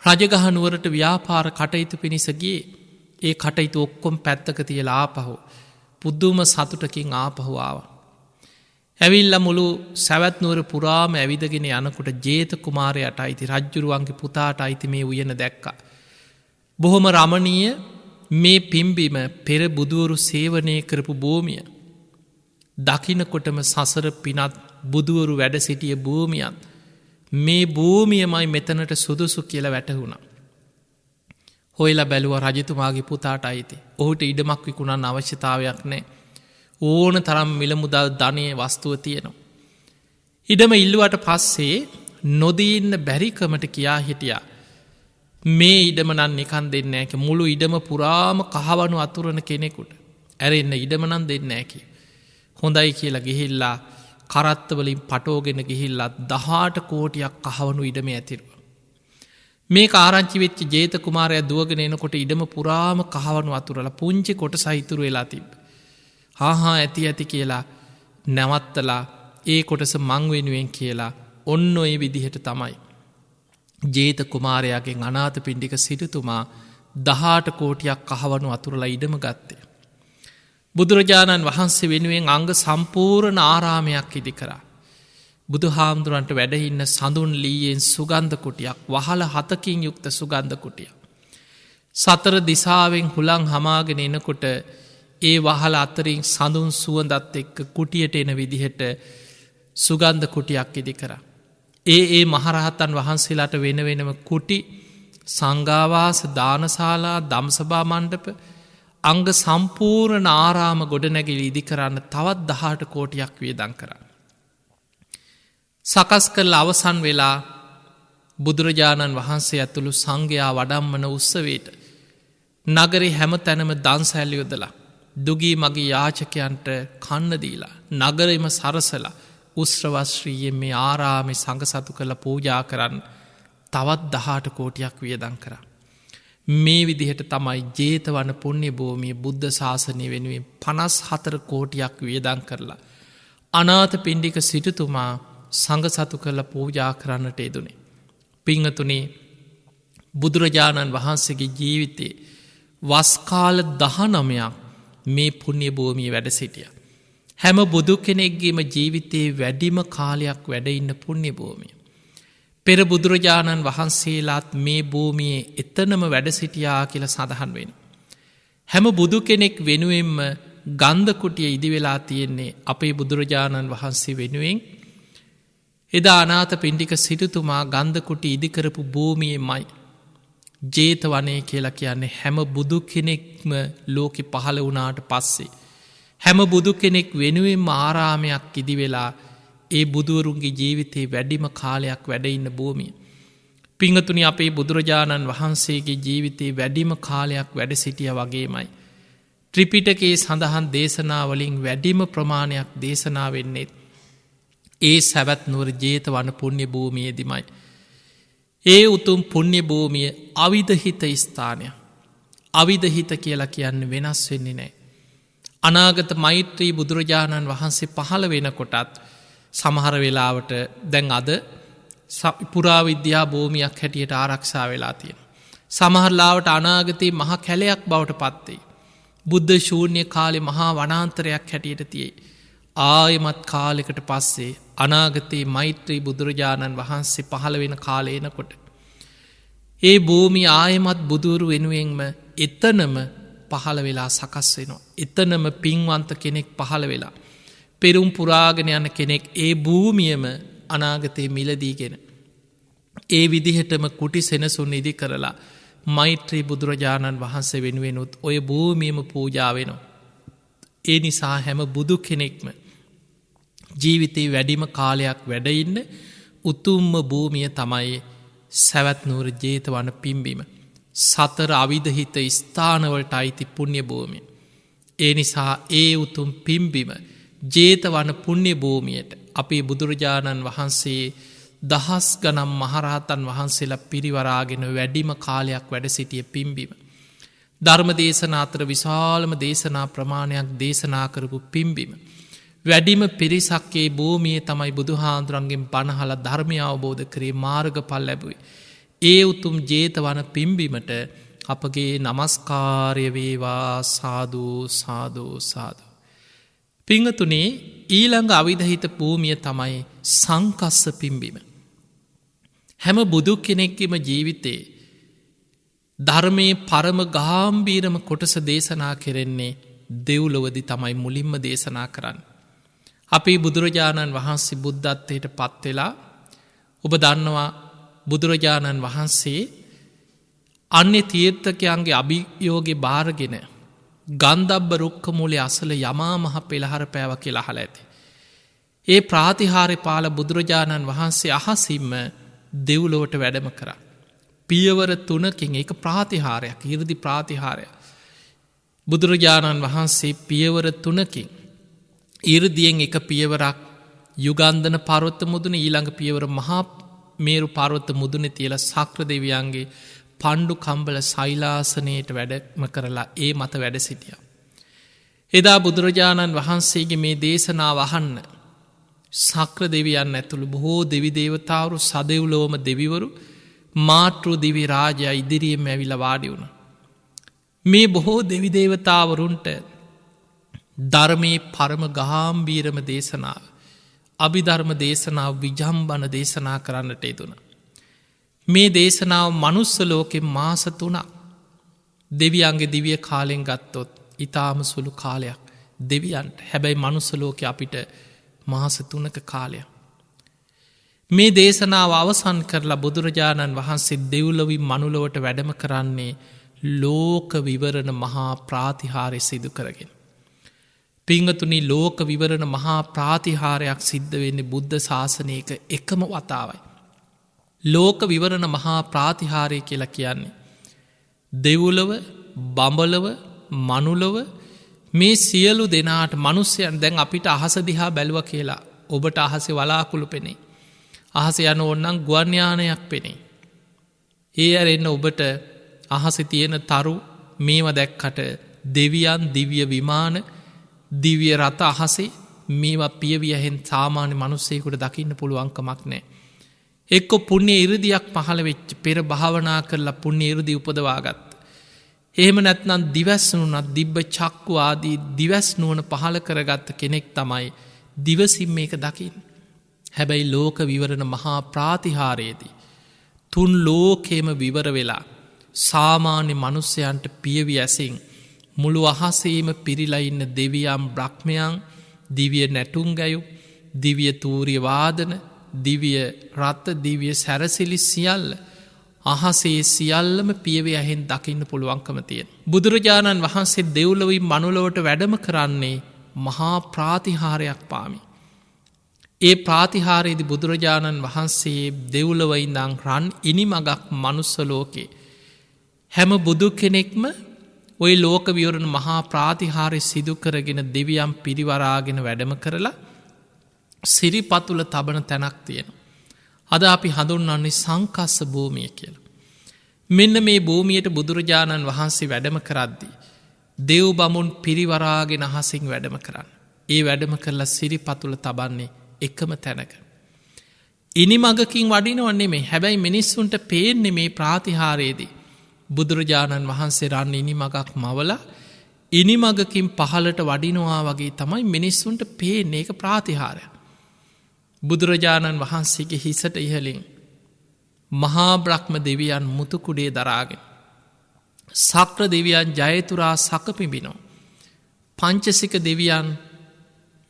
රජගහනුවරට ව්‍යාපාර කටයුතු පිණිසගේ ඒ කටයුතු ඔක්කොම් පැත්තක තියලා ආපහු පුද්දුම සතුටකින් ආපහුආව. ඇවිල්ල මුළු සැවැත්නුවර පුරාම ඇවිදගෙන යනකොට ජේත කුමාරයට අයිති රජ්ජුරුවන්ගේ පුතාට අයිති මේ උයන දැක්ක. බොහොම රමණීය මේ පිම්බිම පෙර බුදුවරු සේවනය කරපු භූමිය. දකිනකොටම සසර පිනත් බුදුවරු වැඩ සිටිය භූමියත් මේ භූමියමයි මෙතනට සුදුසු කියල වැටහුණ. හොයිල බැලුව රජතුමාගේ පුතාට අයිති. ඔහුට ඉඩමක් විකුණන් අවශ්‍යතාවයක් නෑ. ඕන තරම් මිලමුදල් ධනය වස්තුව තියෙනවා. ඉඩම ඉල්ලුවට පස්සේ නොදීන්න බැරිකමට කියා හිටියා. මේ ඉඩමනන් නිකන් දෙන්න ඇක මුළු ඉඩම පුරාම කහවනු අතුරන කෙනෙකුට ඇරෙන්න ඉඩමනන් දෙන්න ඇකි. හොඳයි කියලා ගිහිල්ලා කරත්තවලින් පටෝගෙන ගිහිල්ලත් 18 කෝටියක් කහවනු ඉඩම ඇතිරුව. මේ ආරංචි වෙච්ච ජේත කුමාරය දුවගෙන එනකොට ඉඩම පුරාම කහවනු අතුරල පුංචි කොට සහිතුරු වෙලා තිබ. හාහා ඇති ඇති කියලා නැවත්තලා ඒ කොටස මං වෙනුවෙන් කියලා ඔන්න ඔය විදිහට තමයි. ජේත කුමාරයාගෙන් අනාථ පිණ්ඩික සිටුතුමා 18 කෝටියක් කහවනු අතුරලා ඉඩම ගත්තේ. බුදුරජාණන් වහන්සේ වෙනුවෙන් අංග සම්පූර්ණ ආරාමයක් ඉදි කරා. බුදු හාමුදුරන්ට වැඩඉන්න සඳුන් ලීයෙන් සුගන්ධ කුටියක් වහල 7කින් යුක්ත සුගන්ධ කුටිය. සතර දිසාවෙන් හුළං හමාගෙන එනකොට ඒ වහල අතරින් සඳුන් සුවඳත් එක්ක කුටියට එන විදිහට සුගන්ධ කුටියක් ඉදි කරා. ඒ මහරහතන් වහන්සේලාට වෙන වෙනම කුටි සංඝාවාස දානශාලා දම්සභා මණ්ඩප අංග සම්පූර්ණ ආරාම ගොඩනැගිලි ඉදි කරන්න තවත් 18 කෝටියක් වියදම් කරා. සකස් කරල අවසන් වෙලා බුදුරජාණන් වහන්සේ ඇතුළු සංඝයා වඩම්මන උත්සවයට නගරේ හැම තැනම දන්සැල් යොදලා දුගී මගේ යාචකයන්ට කන්න දීලා නගරෙම සරසලා උස්්‍රවශ්‍රීයෙන් මේ ආරාමෙ සංඝ සතු කළ පූජා කරන්න තවත් 18 කෝටියක් වියදම් කරා. මේ විදිහට තමයි ජේතවන පුණ්‍ය භූමිය බුද්ධ ශාසනය වෙනුවෙන් 54 කෝටියක් වියදම් කරලා අනාථ පිණ්ඩික සිටුතුමා සංඝ සතු කළ පූජා කරන්නට යෙදුනේ. පිංහතුනේ බුදුරජාණන් වහන්සේගේ ජීවිතේ වස්කාල 19ක් මේ පුණ්‍ය භූමිය වැඩ සිටිය. හැම බුදු කෙනෙක්ගේම ජීවිතයේ වැඩිම කාලයක් වැඩඉන්න පුණ්‍ය භූමිය. පෙර බුදුරජාණන් වහන්සේලාත් මේ භූමියේ එතනම වැඩ සිටියා කියලා සඳහන් වෙන. හැම බුදු කෙනෙක් වෙනුවෙන්ම ගන්ධකුටිය ඉදි වෙලා තියෙන්නේ අපේ බුදුරජාණන් වහන්සේ වෙනුවෙන් එදා අනාථ පිණ්ඩික සිටුතුමා ගන්ධකුටි ඉදිකරපු භූමියේ මයි. ජේතවනය කියලා කියන්නේ හැම බුදු කෙනෙක්ම ලෝකෙ පහළ වුණාට පස්සේ. හැම බුදු කෙනෙක් වෙනුවෙන්ම ආරාමයක් ඉදි වෙලා ඒ බුදුවරුන්ගේ ජීවිතයේ වැඩිම කාලයක් වැඩඉන්න භූමිය. පිංහතුනි අපේ බුදුරජාණන් වහන්සේගේ ජීවිතයේ වැඩිම කාලයක් වැඩ සිටිය වගේමයි. ත්‍රිපිටකයේ සඳහන් දේශනාවලින් වැඩිම ප්‍රමාණයක් දේශනා වෙන්නේ ඒ සැවැත් නුවර ජේතවන පුණ්‍ය භූමියේදිමයි. ඒ උතුම් පුණ්‍ය භූමිය අවිධහිත ස්ථානය. අවිධහිත කියලා කියන්න වෙනස් වෙන්නේ නෑ. අනාගත මෛත්‍රී බුදුරජාණන් වහන්සේ පහළ වෙන කොටත් සමහර වෙලාවට දැන් අද පුරාවිද්‍යා භූමියක් හැටියට ආරක්ෂා වෙලා තියෙන. සමහරලාවට අනාගතයේ මහ කැලයක් බවට පත්වේ. බුද්ධ ශූන්‍ය කාලෙ මහා වනාන්තරයක් හැටියට තියෙයි. ආයමත් කාලෙකට පස්සේ අනාගතයේ මෛත්‍රී බුදුරජාණන් වහන්සේ පහළ වෙන කාලයනකොට. ඒ භූමි ආයමත් බුදුරු වෙනුවෙන්ම එතනම පහළ වෙලා සකස් වෙනවා. එතනම පින්වන්ත කෙනෙක් පහළ වෙලා. පෙරුම් පුරාගෙන යන කෙනෙක් ඒ භූමියම අනාගතයේ මිලදීගෙන. ඒ විදිහටම කුටි සෙනසුන් ඉදි කරලා මෛත්‍රී බුදුරජාණන් වහන්සේ වෙනුවෙනුත් ඔය භූමියම පූජාවෙනවා. ඒ නිසා හැම බුදු කෙනෙක්ම ජීවිතයේ වැඩිම කාලයක් වැඩඉන්න උතුම්ම භූමිය තමයි සැවැත් නුවර ජේතවන පිම්බීම. සතර අවිධහිත ස්ථානවලට අයිති පුණ්‍ය භූමිය. ඒ නිසා ඒ උතුම් පිම්බිම ජේතවන පුණ්‍ය භූමියට අපේ බුදුරජාණන් වහන්සේ දහස් ගනම් මහරහතන් වහන්සේලා පිරිවරාගෙන වැඩිම කාලයක් වැඩ සිටිය පිම්බිම. ධර්ම දේශනා අතර විශාලම දේශනා ප්‍රමාණයක් දේශනා කරපු පිම්බිම. වැඩිම පිරිසක්කේ භූමියේ තමයි බුදුහාන්දුරන්ගෙන් පණහල ධර්මය අවබෝධ කරේ මාර්ග පල් ලැබුයි. ඒ උතුම් ජේතවන පිම්බිමට අපගේ නමස්කාරය වේවා සාධූ සාධූ සාධූ. පිංහතුනේ ඊළඟ අවිධහිත භූමිය තමයි සංකස්ස පිම්බිම. හැම බුදු කෙනෙක්කෙම ජීවිතේ ධර්මයේ පරම ගාම්බීරම කොටස දේශනා කෙරෙන්නේ දෙව්ලොවදි තමයි මුලින්ම දේශනා කරන්න. අපේ බුදුරජාණන් වහන්සේ බුද්ධත්වයට පත්වෙලා ඔබ දන්නවා බුදුරජාණන් වහන්සේ අන්‍ය තීර්ථකයන්ගේ අභියෝගේ භාරගෙන ගන්ධබ්බ රුක්ක මුලේ අසල යමා මහ පෙළහර පෑව කියලා අහලා ඇති. ඒ ප්‍රාතිහාර්ය පාල බුදුරජාණන් වහන්සේ අහසින්ම දෙව්ලොවට වැඩම කරා. පියවර 3කින් ඒක ප්‍රාතිහාරයක් ඉර්දි ප්‍රාතිහාරයක්. බුදුරජාණන් වහන්සේ පියවර 3කින් ඉර්දියෙන් එක පියවරක් යුගන්ධන පර්වත මුදුන ඊළඟ පියවර මහා මේරු පර්වත මුදුනේ තියලා සක්‍ර දෙවියන්ගේ පණ්ඩු කම්බල සෛලාසනයට වැඩම කරලා ඒ මත වැඩ සිටියා. එදා බුදුරජාණන් වහන්සේගේ මේ දේශනාව අහන්න සක්‍ර දෙවියන් ඇතුළු බොහෝ දෙවි දේවතාවරු සදෙව්ලොවම දෙවිවරු මාතෘ දිවි රාජයා ඉදිරියෙන් ඇවිල්ලා වාඩි වුණා. මේ බොහෝ දෙවි දේවතාවරුන්ට ධර්මයේ පරම ගාම්භීරම දේශනාව අභිධර්ම දේශනාව විජම්බන දේශනා කරන්නට යෙදුණා. මේ දේශනාව මනුස්ස ලෝකෙ මාස 3ක් දෙවියන්ගේ දිවිය කාලෙන් ගත්තොත් ඉතාම සුළු කාලයක් දෙවියන්ට. හැබැයි මනුස්ස ලෝකෙ අපිට මාස 3ක කාලයක්. මේ දේශනාව අවසන් කරලා බුදුරජාණන් වහන්සේ දෙව්ලොවින් මනුලොවට වැඩම කරන්නේ ලෝක විවරණ මහා ප්‍රාතිහාර්ය සිදු කරගෙන. පිංහතුනි ලෝක විවරණ මහා ප්‍රාතිහාරයක් සිද්ධ වෙන්නේ බුද්ධ ශාසනයක එකම වතාවයි. ලෝක විවරණ මහා ප්‍රාතිහාරය කියලා කියන්නේ. දෙව්ලොව බඹලොව මනුලොව මේ සියලු දෙනාට මනුස්්‍යයන් දැන් අපිට අහස දිහා බැලුව කියලා ඔබට අහසේ වලාකුළු පෙනේ. අහස යන ඔන්නම් ගුවන්්‍යානයක් පෙනේ. ඒ අරෙන්න ඔබට අහස තියෙන තරු මේව දැක්කට දෙවියන් දිව්‍ය විමාන දිවිය රත අහසේ මේවා පියවියහෙන් සාමාන්‍ය මනුස්සයකුට දකින්න පුළුවන්කමක් නෑ. එක්කො පුුණ්‍ය ඉරදියක් පහළ වෙච්ච පෙර භාවනා කරලා පුුණ්‍ය ඉරදි උපදවාගත්. එහෙම නැත්නම් දිවැස්සනුනත් දිබ්බ චක්කු ආදී දිවැස්නුවන පහළ කරගත්ත කෙනෙක් තමයි දිවසිම් මේක දකිින්. හැබැයි ලෝක විවරණ මහා ප්‍රාතිහාරයේදී. තුන් ලෝකේම විවර වෙලා සාමාන්‍ය මනුස්සයන්ට පියවි ඇසින් මුළු අහසේම පිරිලඉන්න දෙවියම් බ්‍රහ්මයන් දිවිය නැටුම් ගැයු දිවිය තූරිය වාදන දිවිය රත්ත දිවිය සැරසිලි සියල්ල අහසේ සියල්ලම පියවි ඇහෙන් දකින්න පුළුවන්කම තියෙන. බුදුරජාණන් වහන්සේ දෙව්ලොවින් මනුලොවට වැඩම කරන්නේ මහා ප්‍රාතිහාරයක් පාමි. ඒ ප්‍රාතිහාරයේදි බුදුරජාණන් වහන්සේ දෙව්ලොවින්දං රන් ඉනිමගක් මනුස්සලෝකේ. හැම බුදු කෙනෙක්ම ඔය ලෝක විවරණ මහා ප්‍රාතිහාරය සිදු කරගෙන දෙවියම් පිරිවරාගෙන වැඩම කරලා සිරිපතුල තබන තැනක් තියෙන. අද අපි හඳුන්වන්නේ සංකස්ස භූමිය කියලා. මෙන්න මේ භූමියට බුදුරජාණන් වහන්සේ වැඩම කරද්දී. දෙව් බමුන් පිරිවරාගෙන අහසින් වැඩම කරන්න. ඒ වැඩම කරලා සිරිපතුල තබන්නේ එකම තැනක. ඉනිමගකින් වඩිනවන්නේ මේ හැබැයි මිනිස්සුන්ට පේන්නේ මේ ප්‍රාතිහාරයේදී. බුදුරජාණන් වහන්සේ රන්න ඉනිමගක් මවල ඉනිමගකින් පහලට වඩිනවා වගේ තමයි මිනිස්සුන්ට පේන්නේ එක ප්‍රාතිහාරය. බුදුරජාණන් වහන්සේගේ හිසට ඉහලින් මහා බ්‍රහ්ම දෙවියන් මුතුකුඩේ දරාගෙන. සක්‍ර දෙවියන් ජයතුරා සකපිබිනෝ. පංචසික දෙවියන්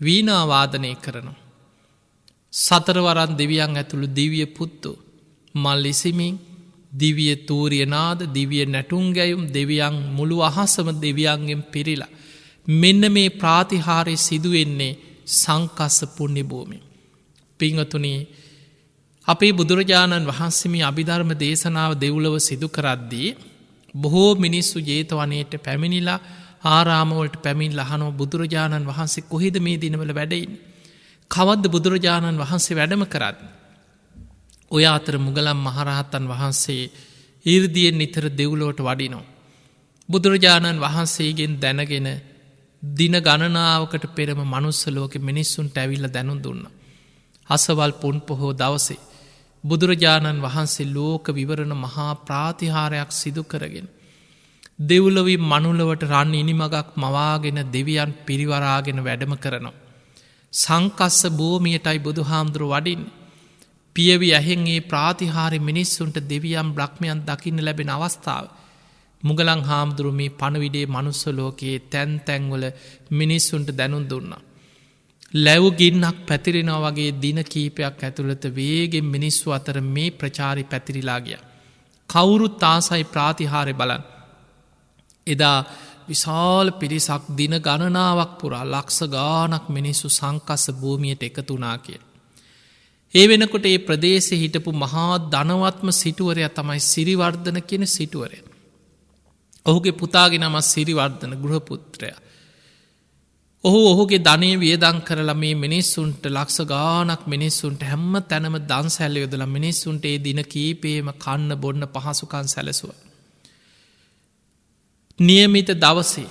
වීනාවාදනය කරනවා. සතරවරන් දෙවියන් ඇතුළු දිවිය පුත්තු මල්ලිසිමින් දිවිය තූරියනාද දිවිය නැටුම් ගැයුම් දෙවියන් මුළු අහසම දෙවියන්ගෙන් පිරිලා. මෙන්න මේ ප්‍රාතිහාරය සිදුවෙන්නේ සංකස්ස පුුණ්‍ය භූමි. පිංහතුනී අපේ බුදුරජාණන් වහන්සේමි අභිධර්ම දේශනාව දෙව්ලව සිදු කරද්දී. බොහෝ මිනිස්සු ජේතවනයට පැමිණිලා ආරාමවලට පැමිණ ලහනෝ බුදුරජාණන් වහන්සේ කොහිද මේ දිනවල වැඩයින්. කවද්ද බුදුරජාණන් වහන්සේ වැඩම කරන්න. ඔය අතර මුගලම් මහරහත්තන් වහන්සේ ඉර්දියෙන් නිතර දෙව්ලෝට වඩිනෝ. බුදුරජාණන් වහන්සේගෙන් දැනගෙන දින ගණනාවකට පෙරම මනුස්සලෝක මිනිස්සුන්ට ඇවිල්ල දැනුම් දුන්න. අසවල් පුන් පොහෝ දවසේ. බුදුරජාණන් වහන්සේ ලෝක විවරණ මහා ප්‍රාතිහාරයක් සිදු කරගෙන. දෙව්ලොවි මනුලවට රන් ඉනිමගක් මවාගෙන දෙවියන් පිරිවරාගෙන වැඩම කරනවා. සංකස්ස භූමියටයි බුදු හාමුදුරු වඩින්. පියවි ඇහෙන්ගේ ප්‍රාතිහාරි මිනිස්සුන්ට දෙවියම් බ්‍රහ්මයන් දකින්න ලැබෙන අවස්ථාව. මුගලං හාමුදුරු මේ පණවිඩේ මනුස්සලෝකයේ තැන් තැන්වල මිනිස්සුන්ට දැනුම් දුන්නා. ලැව් ගින්නක් පැතිරෙනවා වගේ දින කීපයක් ඇතුළත වේගෙන් මිනිස්සු අතර මේ ප්‍රචාරි පැතිරිලා ගිය. කවුරුත් ආසයි ප්‍රාතිහාරය බලන්. එදා විශාල පිරිසක් දින ගණනාවක් පුරා ලක්ෂ ගානක් මිනිස්සු සංකස්ස භූමියයට එකතුනා කිය. ඒ වෙනකොට ඒ ප්‍රදේශය හිටපු මහා ධනවත්ම සිටුවරය තමයි සිරිවර්ධන කියන සිටුවරය. ඔහුගේ පුතාගේ නම සිරිවර්ධන ගෘහපුත්‍රය. ඔහු ඔහුගේ ධනය වියදං කරලා මේ මිනිස්සුන්ට ලක්ෂ ගානක් මිනිස්සුන්ට හැම්ම තැනම දන් සැල්ල යොදල මිනිස්සුන්ට ඒ දින කීපේම කන්න බොන්න පහසුකන් සැලසුව. නියමිත දවසේ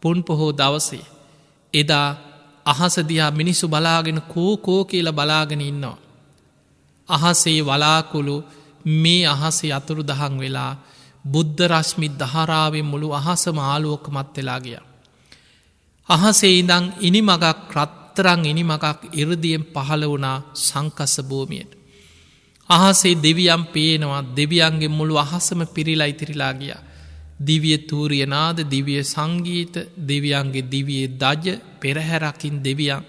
පුන් පොහෝ දවසේ එදා අහසදිහා මිනිස්සු බලාගෙන කෝ කියල බලාගෙන ඉන්නවා. අහසේ වලාකුළු මේ අහසේ අතුරු දහන් වෙලා බුද්ධ රශ්මිත් දහරාවෙන් මුළු අහසම ආලුවෝකමත් වෙලා ගිය. අහසේ ඉඳං ඉනිමගක් රත්තරං ඉනිමගක් ඉරදියෙන් පහළ වුණා සංකස්ස භූමියට. අහසේ දෙවියම් පේනවා දෙවියන්ගේ මුළු අහසම පිරිලා ඉතිරිලා ගිය. දිවිය තූරියනාද දිවිය සංගීත දෙවියන්ගේ දිවියේ දජ පෙරහැරකින් දෙවියන්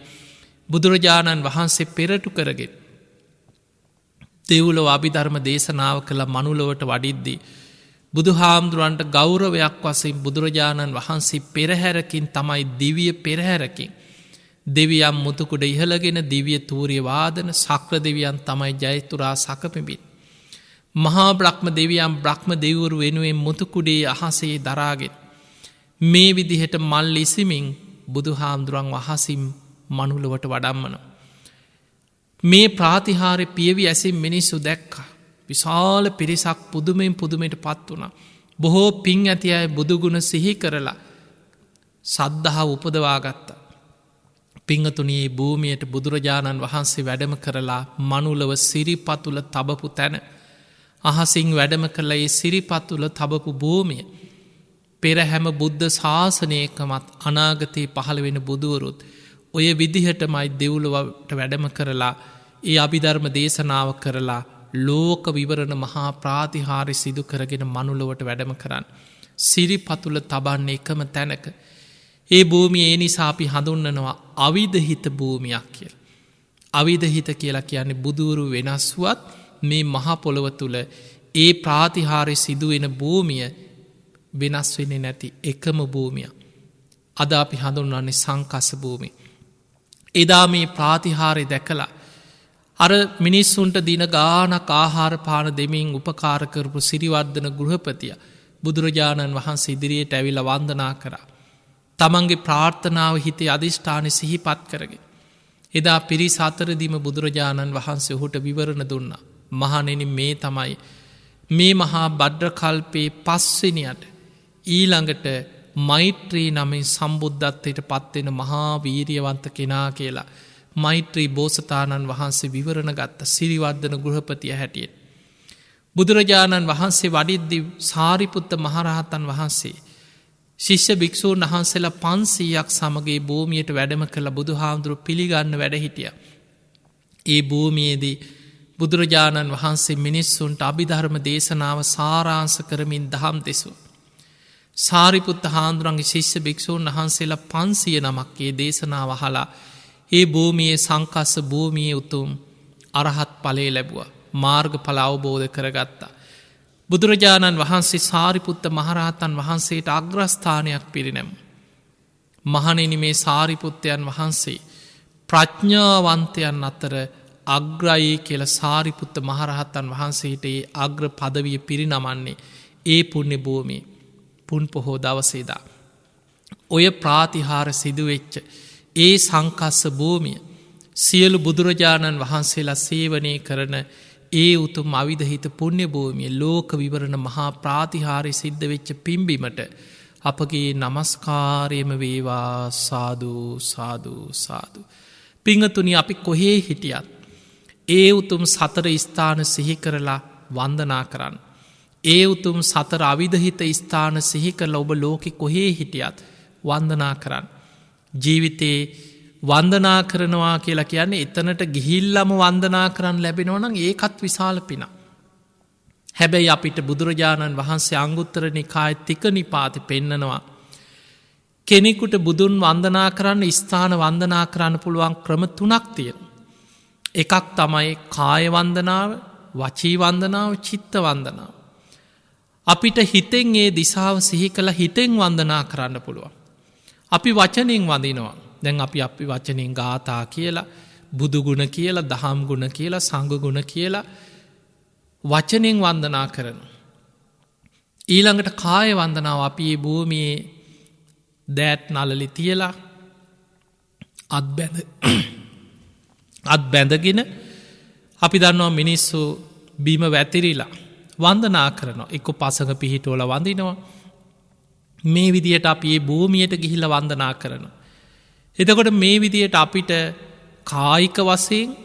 බුදුරජාණන් වහන්සේ පෙරටු කරගෙන. දෙව්ලොව අභිධර්ම දේශනාව කළ මනුලොවට වඩිද්දී. බුදු හාමුදුරුවන්ට ගෞරවයක් වසෙන් බුදුරජාණන් වහන්සේ පෙරහැරකින් තමයි දිවිය පෙරහැරකින්. දෙවියම් මුතුකුඩ ඉහළගෙන දිවිය තූරිය වාදන සක්‍ර දෙවියන් තමයි ජයතුරා සකපිබින්. මහා බ්‍රහ්ම දෙවියම් බ්‍රහ්ම දෙවුරු වෙනුවෙන් මුතුකුඩේ අහසේ දරාගෙන. මේ විදිහට මල් ඉසිමින් බුදු හාමුදුරුවන් වහසිම් මනුලොවට වඩම්මන. මේ ප්‍රාතිහාරය පියවි ඇසින් මිනිස්සු දැක්ක. විශාල පිරිසක් පුදුමෙන් පුදුමයට පත් වුණ. බොහෝ පින් ඇති අය බුදුගුණ සිහි කරලා සද්ධහා උපදවාගත්ත. පිංහතුනයේ භූමියයට බුදුරජාණන් වහන්සේ වැඩම කරලා මනුලව සිරිපතුල තබපු තැන. අහසිං වැඩම කළ ඒ සිරිපත්තුල තබපු භූමිය. පෙරහැම බුද්ධ ශාසනයකමත් අනාගතයේ පහළ වෙන බුදුවරුත් ඔය විදිහටමයි දෙව්ලොවට වැඩම කරලා ඒ අභිධර්ම දේශනාව කරලා ලෝක විවරණ මහා ප්‍රාතිහාරි සිදු කරගෙන මනුලොවට වැඩම කරන්න. සිරිපතුල තබන්නේ එකම තැනක. ඒ භූමිය ඒ නිසාපි හඳුන්නනවා අවිධහිත භූමියක් කියල. අවිධහිත කියලා කියන්නේ බුදුවරු වෙනස්වත් මේ මහපොළොව තුළ ඒ ප්‍රාතිහාරය සිදුවෙන භූමිය වෙනස් වෙන්නේ නැති එකම භූමිය. අද අපි හඳුන්වන්නේ සංකස්ස භූමි. එදා මේ ප්‍රාතිහාරය දැකලා අර මිනිස්සුන්ට දින ගානක් ආහාර පාන දෙමින් උපකාර කරපු සිරිවර්ධන ගෘහපතිය බුදුරජාණන් වහන්සේ ඉදිරියට ඇවිල්ලා වන්දනා කරා. තමන්ගේ ප්‍රාර්ථනාව හිතේ අධිෂ්ඨානය සිහිපත් කරගෙන. එදා පිරිස අතරදීම බුදුරජාණන් වහන්සේ ඔහුට විවරණ දුන්නා. මහණෙනි, මේ තමයි මේ මහා භද්‍රකල්පයේ පස්වෙනියට ඊළඟට මෛත්‍රී නමින් සම්බුද්ධත්වයට පත්වෙන මහා වීරියවන්ත කෙනා කියලා මෛත්‍රී බෝසතාණන් වහන්සේ විවරණ ගත්ත සිරිවර්ධන ගෘහපතිය හැටියට. බුදුරජාණන් වහන්සේ වඩිද්දි සාරිපුත්ත මහරහතන් වහන්සේ ශිෂ්‍ය භික්‍ෂූන් වහන්සේලා 500ක් සමගේ භූමියට වැඩම කළ බුදුහාමුදුරු පිළිගන්න වැඩහිටිය. ඒ භූමියේදී බුදුරජාණන් වහන්සේ මිනිස්සුන්ට අභිධර්ම දේශනාව සාරාංශ කරමින් දහම් දෙසු. සාරිපුත්ත හාමුදුරන්ගේ ශිෂ්‍ය භික්‍ෂූන් වහන්සේලා 500 නමක් ඒ දේශනාව අහලා ඒ භූමියේ සංකස්ස භූමියේ උතුම් අරහත් ඵලය ලැබුවා. මාර්ගඵල අවබෝධ කරගත්තා. බුදුරජාණන් වහන්සේ සාරිපුත්ත මහරහතන් වහන්සේට අග්‍රස්ථානයක් පිරිනැමු. මහණෙනි, මේ සාරිපුත්තයන් වහන්සේ ප්‍රඥාවන්තයන් අතර අග්‍රයි කියල සාරිපුත්ත මහරහතන් වහන්සේට ඒ අග්‍ර පදවිය පිරිනමන්නේ ඒ පුණ්‍ය භූමියේ පුන් පොහෝ දවසේදා. ඔය ප්‍රාතිහාර සිදුවෙච්ච ඒ සංකස්ස භූමිය සියලු බුදුරජාණන් වහන්සේලා සේවනය කරන ඒ උතුම් අවිධහිත පුණ්‍ය භූමිය ලෝක විවරණ මහා ප්‍රාතිහාරය සිද්ධ වෙච්ච පිම්බිමට අපගේ නමස්කාරයම වේවා. සාදු සාදු සාදු. පිංහතුනි, අපි කොහේ හිටියත් ඒ උතුම් සතර ස්ථාන සිහි කරලා වන්දනා කරන්න. ඒ උතුම් සතර අවිධහිත ස්ථාන සිහි කරලා ඔබ ලෝකෙ කොහේ හිටියත් වන්දනා කරන්න. ජීවිතයේ වන්දනා කරනවා කියලා කියන්නේ එතනට ගිහිල්ලම වන්දනා කරන්න ලැබෙනවනම් ඒකත් විශාල පින. හැබැයි අපිට බුදුරජාණන් වහන්සේ අංගුත්තර නිකාය තික නිපාති පෙන්නනවා. කෙනෙකුට බුදුන් වන්දනා කරන්න ස්ථාන වන්දනා කරන්න පුළුවන් ක්‍රම 3ක් තියෙන. එකක් තමයි කාය වන්දනාව, වචී වන්දනාව, චිත්ත වන්දනාව. අපිට හිතෙන් ඒ දිසාව සිහි කළ හිතෙන් වන්දනා කරන්න පුළුවන්. අපි වචනෙන් වඳිනවා. දැන් අපි වචනෙන් ගාථා කියලා, බුදුගුණ කියලා, දහම් ගුණ කියලා, සංඝගුණ කියලා වචනෙන් වන්දනා කරන. ඊළඟට කාය වන්දනාව අපි මේ භූමියේ දෑත් නලලි තියලා අත් බැඳගෙන අපි දන්නවා මිනිස්සු බීම වැතිරිලා වන්දනා කරනවා. එක්ක පසඟ පිහිටෝල වඳිනවා. මේ විදියට අපි ඒ භූමියට ගිහිල්ල වන්දනා කරනවා. එතකොට මේ විදියට අපිට කායික වශයෙන්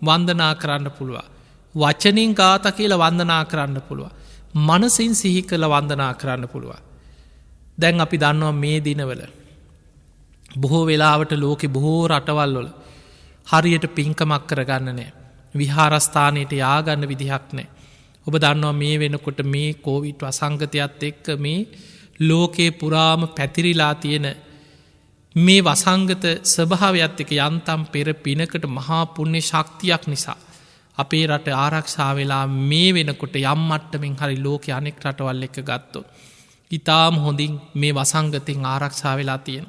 වන්දනා කරන්න පුළුවන්. වචනින් ගාත කියලා වන්දනා කරන්න පුළුවන්. මනසින් සිහි කළ වන්දනා කරන්න පුළුවන්. දැන් අපි දන්නවා මේ දිනවල බොහෝ වෙලාවට ලෝකෙ බොහෝ රටවල් වල හරියට පින්කමක් කරගන්න නෑ. විහාරස්ථානයට යාගන්න විදිහක් නෑ. ඔබ දන්නවා මේ වෙනකොට මේ කෝවිඩ් වසංගතයත් එක්ක මේ ලෝකයේ පුරාම පැතිරිලා තියෙන මේ වසංගත ස්වභාවයත් එක යන්තම් පෙර පිනකට මහා පුණ්‍ය ශක්තියක් නිසා අපේ රට ආරක්ෂා වෙලා මේ වෙනකොට යම් මට්ටමින් හරි ලෝකයේ අනෙක් රටවල් එක ගත්තොත් ඉතාම හොඳින් මේ වසංගතෙන් ආරක්ෂා වෙලා තියෙන.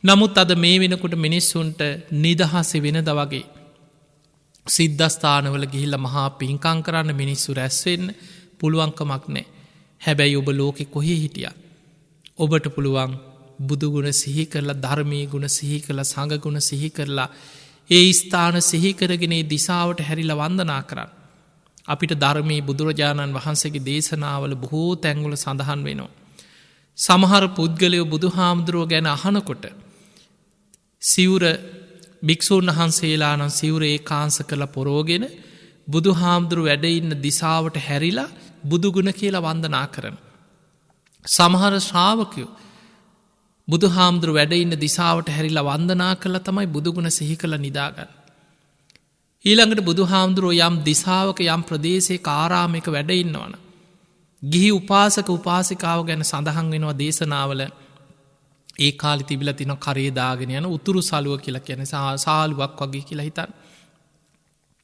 නමුත් අද මේ වෙනකොට මිනිස්සුන්ට නිදහස වෙනද වගේ සිද්ධස්ථානවල ගිහිල්ල මහා පින්කං කරන්න මිනිස්සු රැස්වෙන්න පුළුවන්කමක් නෑ. හැබැයි ඔබ ලෝකෙ කොහේ හිටිය. ඔබට පුළුවන් බුදුගුණ සිහි කරලා, ධර්මී ගුණ සිහි කරලා, සංඝගුණ සිහි කරලා ඒ ස්ථාන සිහි කරගෙන දිසාවට හැරිලා වන්දනා කරන්න. අපිට ධර්මී බුදුරජාණන් වහන්සේගේ දේශනාවල බොහෝ තැන්වල සඳහන් වෙනවා. සමහර පුද්ගලයෝ බුදුහාමුදුරුවෝ ගැන අහනකොට සිවුර භික්‍ෂූන් වහන්සේලා නම් සිවුර ඒකාංශ කළ පොරෝගෙන බුදුහාමුදුරු වැඩ ඉන්න දිසාවට හැරිලා බුදුගුණ කියලා වන්දනා කරන. සමහර ශ්‍රාවකයෝ බුදුහාමුදුරු වැඩ ඉන්න දිසාවට හැරිලා වන්දනා කළ තමයි බුදුගුණ සිහි කළ නිදාගන්න. ඊළඟට බුදුහාමුදුරුවෝ යම් දිසාවක යම් ප්‍රදේශයක ආරාමයක වැඩ ඉන්නවන. ගිහි උපාසක උපාසිකාව ගැන සඳහන් වෙනවා දේශනාවල. ඒ කාලි තිබිල තින කරේදාගෙන යන උතුරු සලුව කියලා කියන සාලුවක් වගේ කියලා හිතන්.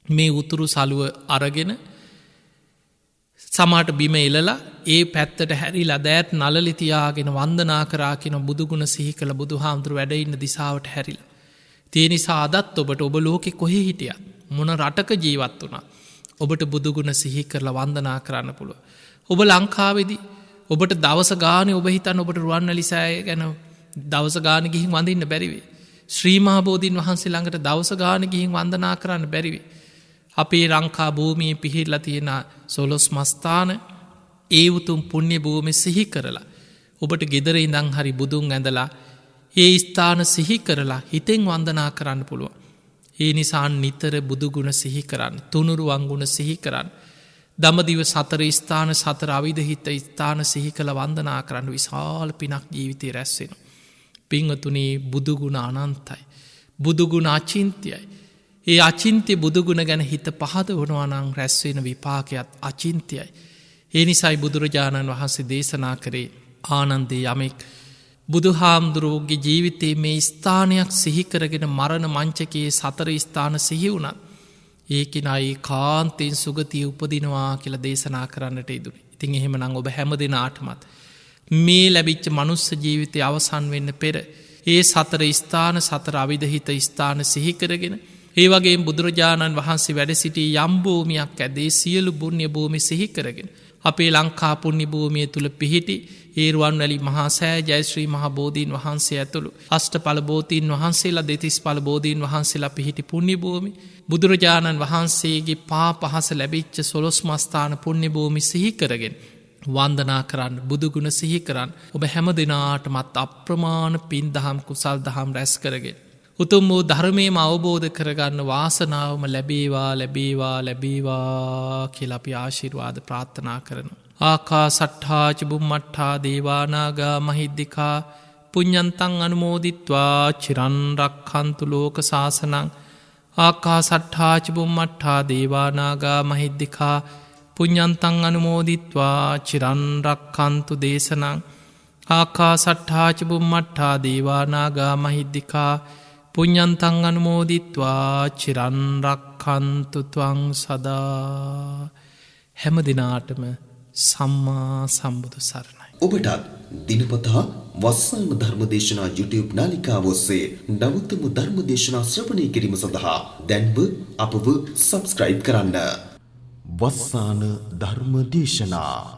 මේ උතුරු සලුව අරගෙන සමාට බිම එලලා ඒ පැත්තට හැරිලා දෑත් නලලිතියාගෙන වන්දනා කරා කියන බුදුගුණ සිහි කළ බුදුහාමුදුරු වැඩඉන්න දිසාවට හැරිලා. තිය නිසා අදත් ඔබට ඔබ ලෝකෙ කොහෙ හිටියත් මොන රටක ජීවත් වුණා ඔබට බුදුගුණ සිහි කරලා වන්දනා කරන්න පුළුව. ඔබ ලංකාවෙදී ඔබට දවස ගාන ඔබ හිතන් ඔබට රුවන්වැලිසෑය ගැන දවස ගාන ගිහින් වඳන්න බැරිවේ. ශ්‍රීමහාබෝධීන් වහන්සේ ළඟට දවස ගාන ගිහින් වන්දනා කරන්න බැරිවේ. අපේ රංකා භූමිය පිහිල්ලා තියෙන සොලොස් මස්ථාන ඒ උතුම් පුුණ්‍ය භූමි සිහි කරලා. ඔබට ගෙදර ඉඳං හරි බුදුන් ඇඳලා ඒ ස්ථාන සිහි කරලා හිතෙන් වන්දනා කරන්න පුළුව. ඒ නිසාන් නිතර බුදුගුණ සිහි කරන්න තුනුරු වංගුණ සිහි කරන්න. දමදිව සතර ස්ථාන සතර අවිධහිත ස්ථාන සිහි කළ වන්දනා කරන්න විශාල පිනක් ජීවිතය රැස්සෙන. පිංහතුනේ බුදුගුණ අනන්තයි. බුදුගුණ අචින්තියයි. ඒ අචින්තය බුදුගුණ ගැන හිත පහද වනවානං රැස්වෙන විපාකයක් අචින්තයයි. ඒ නිසයි බුදුරජාණන් වහන්සේ දේශනා කරේ ආනන්දේ යමෙක් බුදු හාමුදුරුවෝගේ ජීවිතයේ මේ ස්ථානයක් සිහිකරගෙන මරණ මංචකයේ සතර ස්ථාන සිහි වුණත් ඒකෙනයි කාන්තයෙන් සුගතිය උපදිනවා කියලා දේශනා කරන්නට ඉදුරේ. ඉතින් එහෙම නං ඔබ හැම දෙනාටමත් මේ ලැබිච්ච මනුස්ස ජීවිතය අවසන් වෙන්න පෙර ඒ සතර ස්ථාන සතර අවිධහිත ස්ථාන සිහිකරගෙන ඒ වගේ බුදුරජාණන් වහන්සේ වැඩ සිටි යම්භූමියක් ඇදේ සියලු බුණ්‍ය භූමි සිහිකරගෙන අපේ ලංකා පුුණ්‍ය භූමිය තුළ පිහිටි ඒරුවන් වැලි මහාසෑ ජයශ්‍රී මහබෝධීන් වහන්සේ ඇතුළු අෂ්ට පලබෝතීන් වහන්සේලා දෙතිස් පලබෝධීන් වහන්සේලා පිහිටි පුුණ්‍ය භූමි බුදුරජාණන් වහන්සේගේ පා පහස ලැබිච්ච සොලොස් මස්ථාන පුුණ්‍ය භූමි සිහිකරගෙන වන්දනා කරන්න බුදුගුණ සිහි කරන්න ඔබ හැම දෙනාටමත් අප්‍රමාණ පින් දහම් කුසල් දහම් රැස් කරගෙන. උතුම් වූ ධර්මයම අවබෝධ කරගන්න වාසනාවම ලැබේවා ලැබේවා ලැබේවා කියලපි ආශිර්වාද ප්‍රාර්ථනා කරන. ආකා සට්හාච බුම්මට්හා දේවානාගා මහිද්දිකා පුඤ්ඤන්තං අනුමෝදිත්වා චිරන්රක්ඛන්තු ලෝක සාසනං. ආකා සට්හාච බුම්මට්හා දේවානාගා මහිද්දිකා පුඤ්ඤන්තං අනුමෝදිත්වා චිරන්රක්ඛන්තු දේශනං. ආකා සට්හාච බුම්මට්හා දේවානාගා මහිද්දිකා පුඤ්ඤන්තං අනුමෝදිත්වා චිරන්රක්ඛන්තු ත්වං සදා. හැම දිනාටම සම්මා සම්බුදු සරණයි. ඔබටත් දිනපතා වස්සාන ධර්මදේශනා YouTube නාලිකාව ඔස්සේ නවතම ධර්මදේශනා ශ්‍රවණය කිරීම සඳහා දැන්ව අපව subscribe කරන්න. වස්සාන ධර්මදේශනා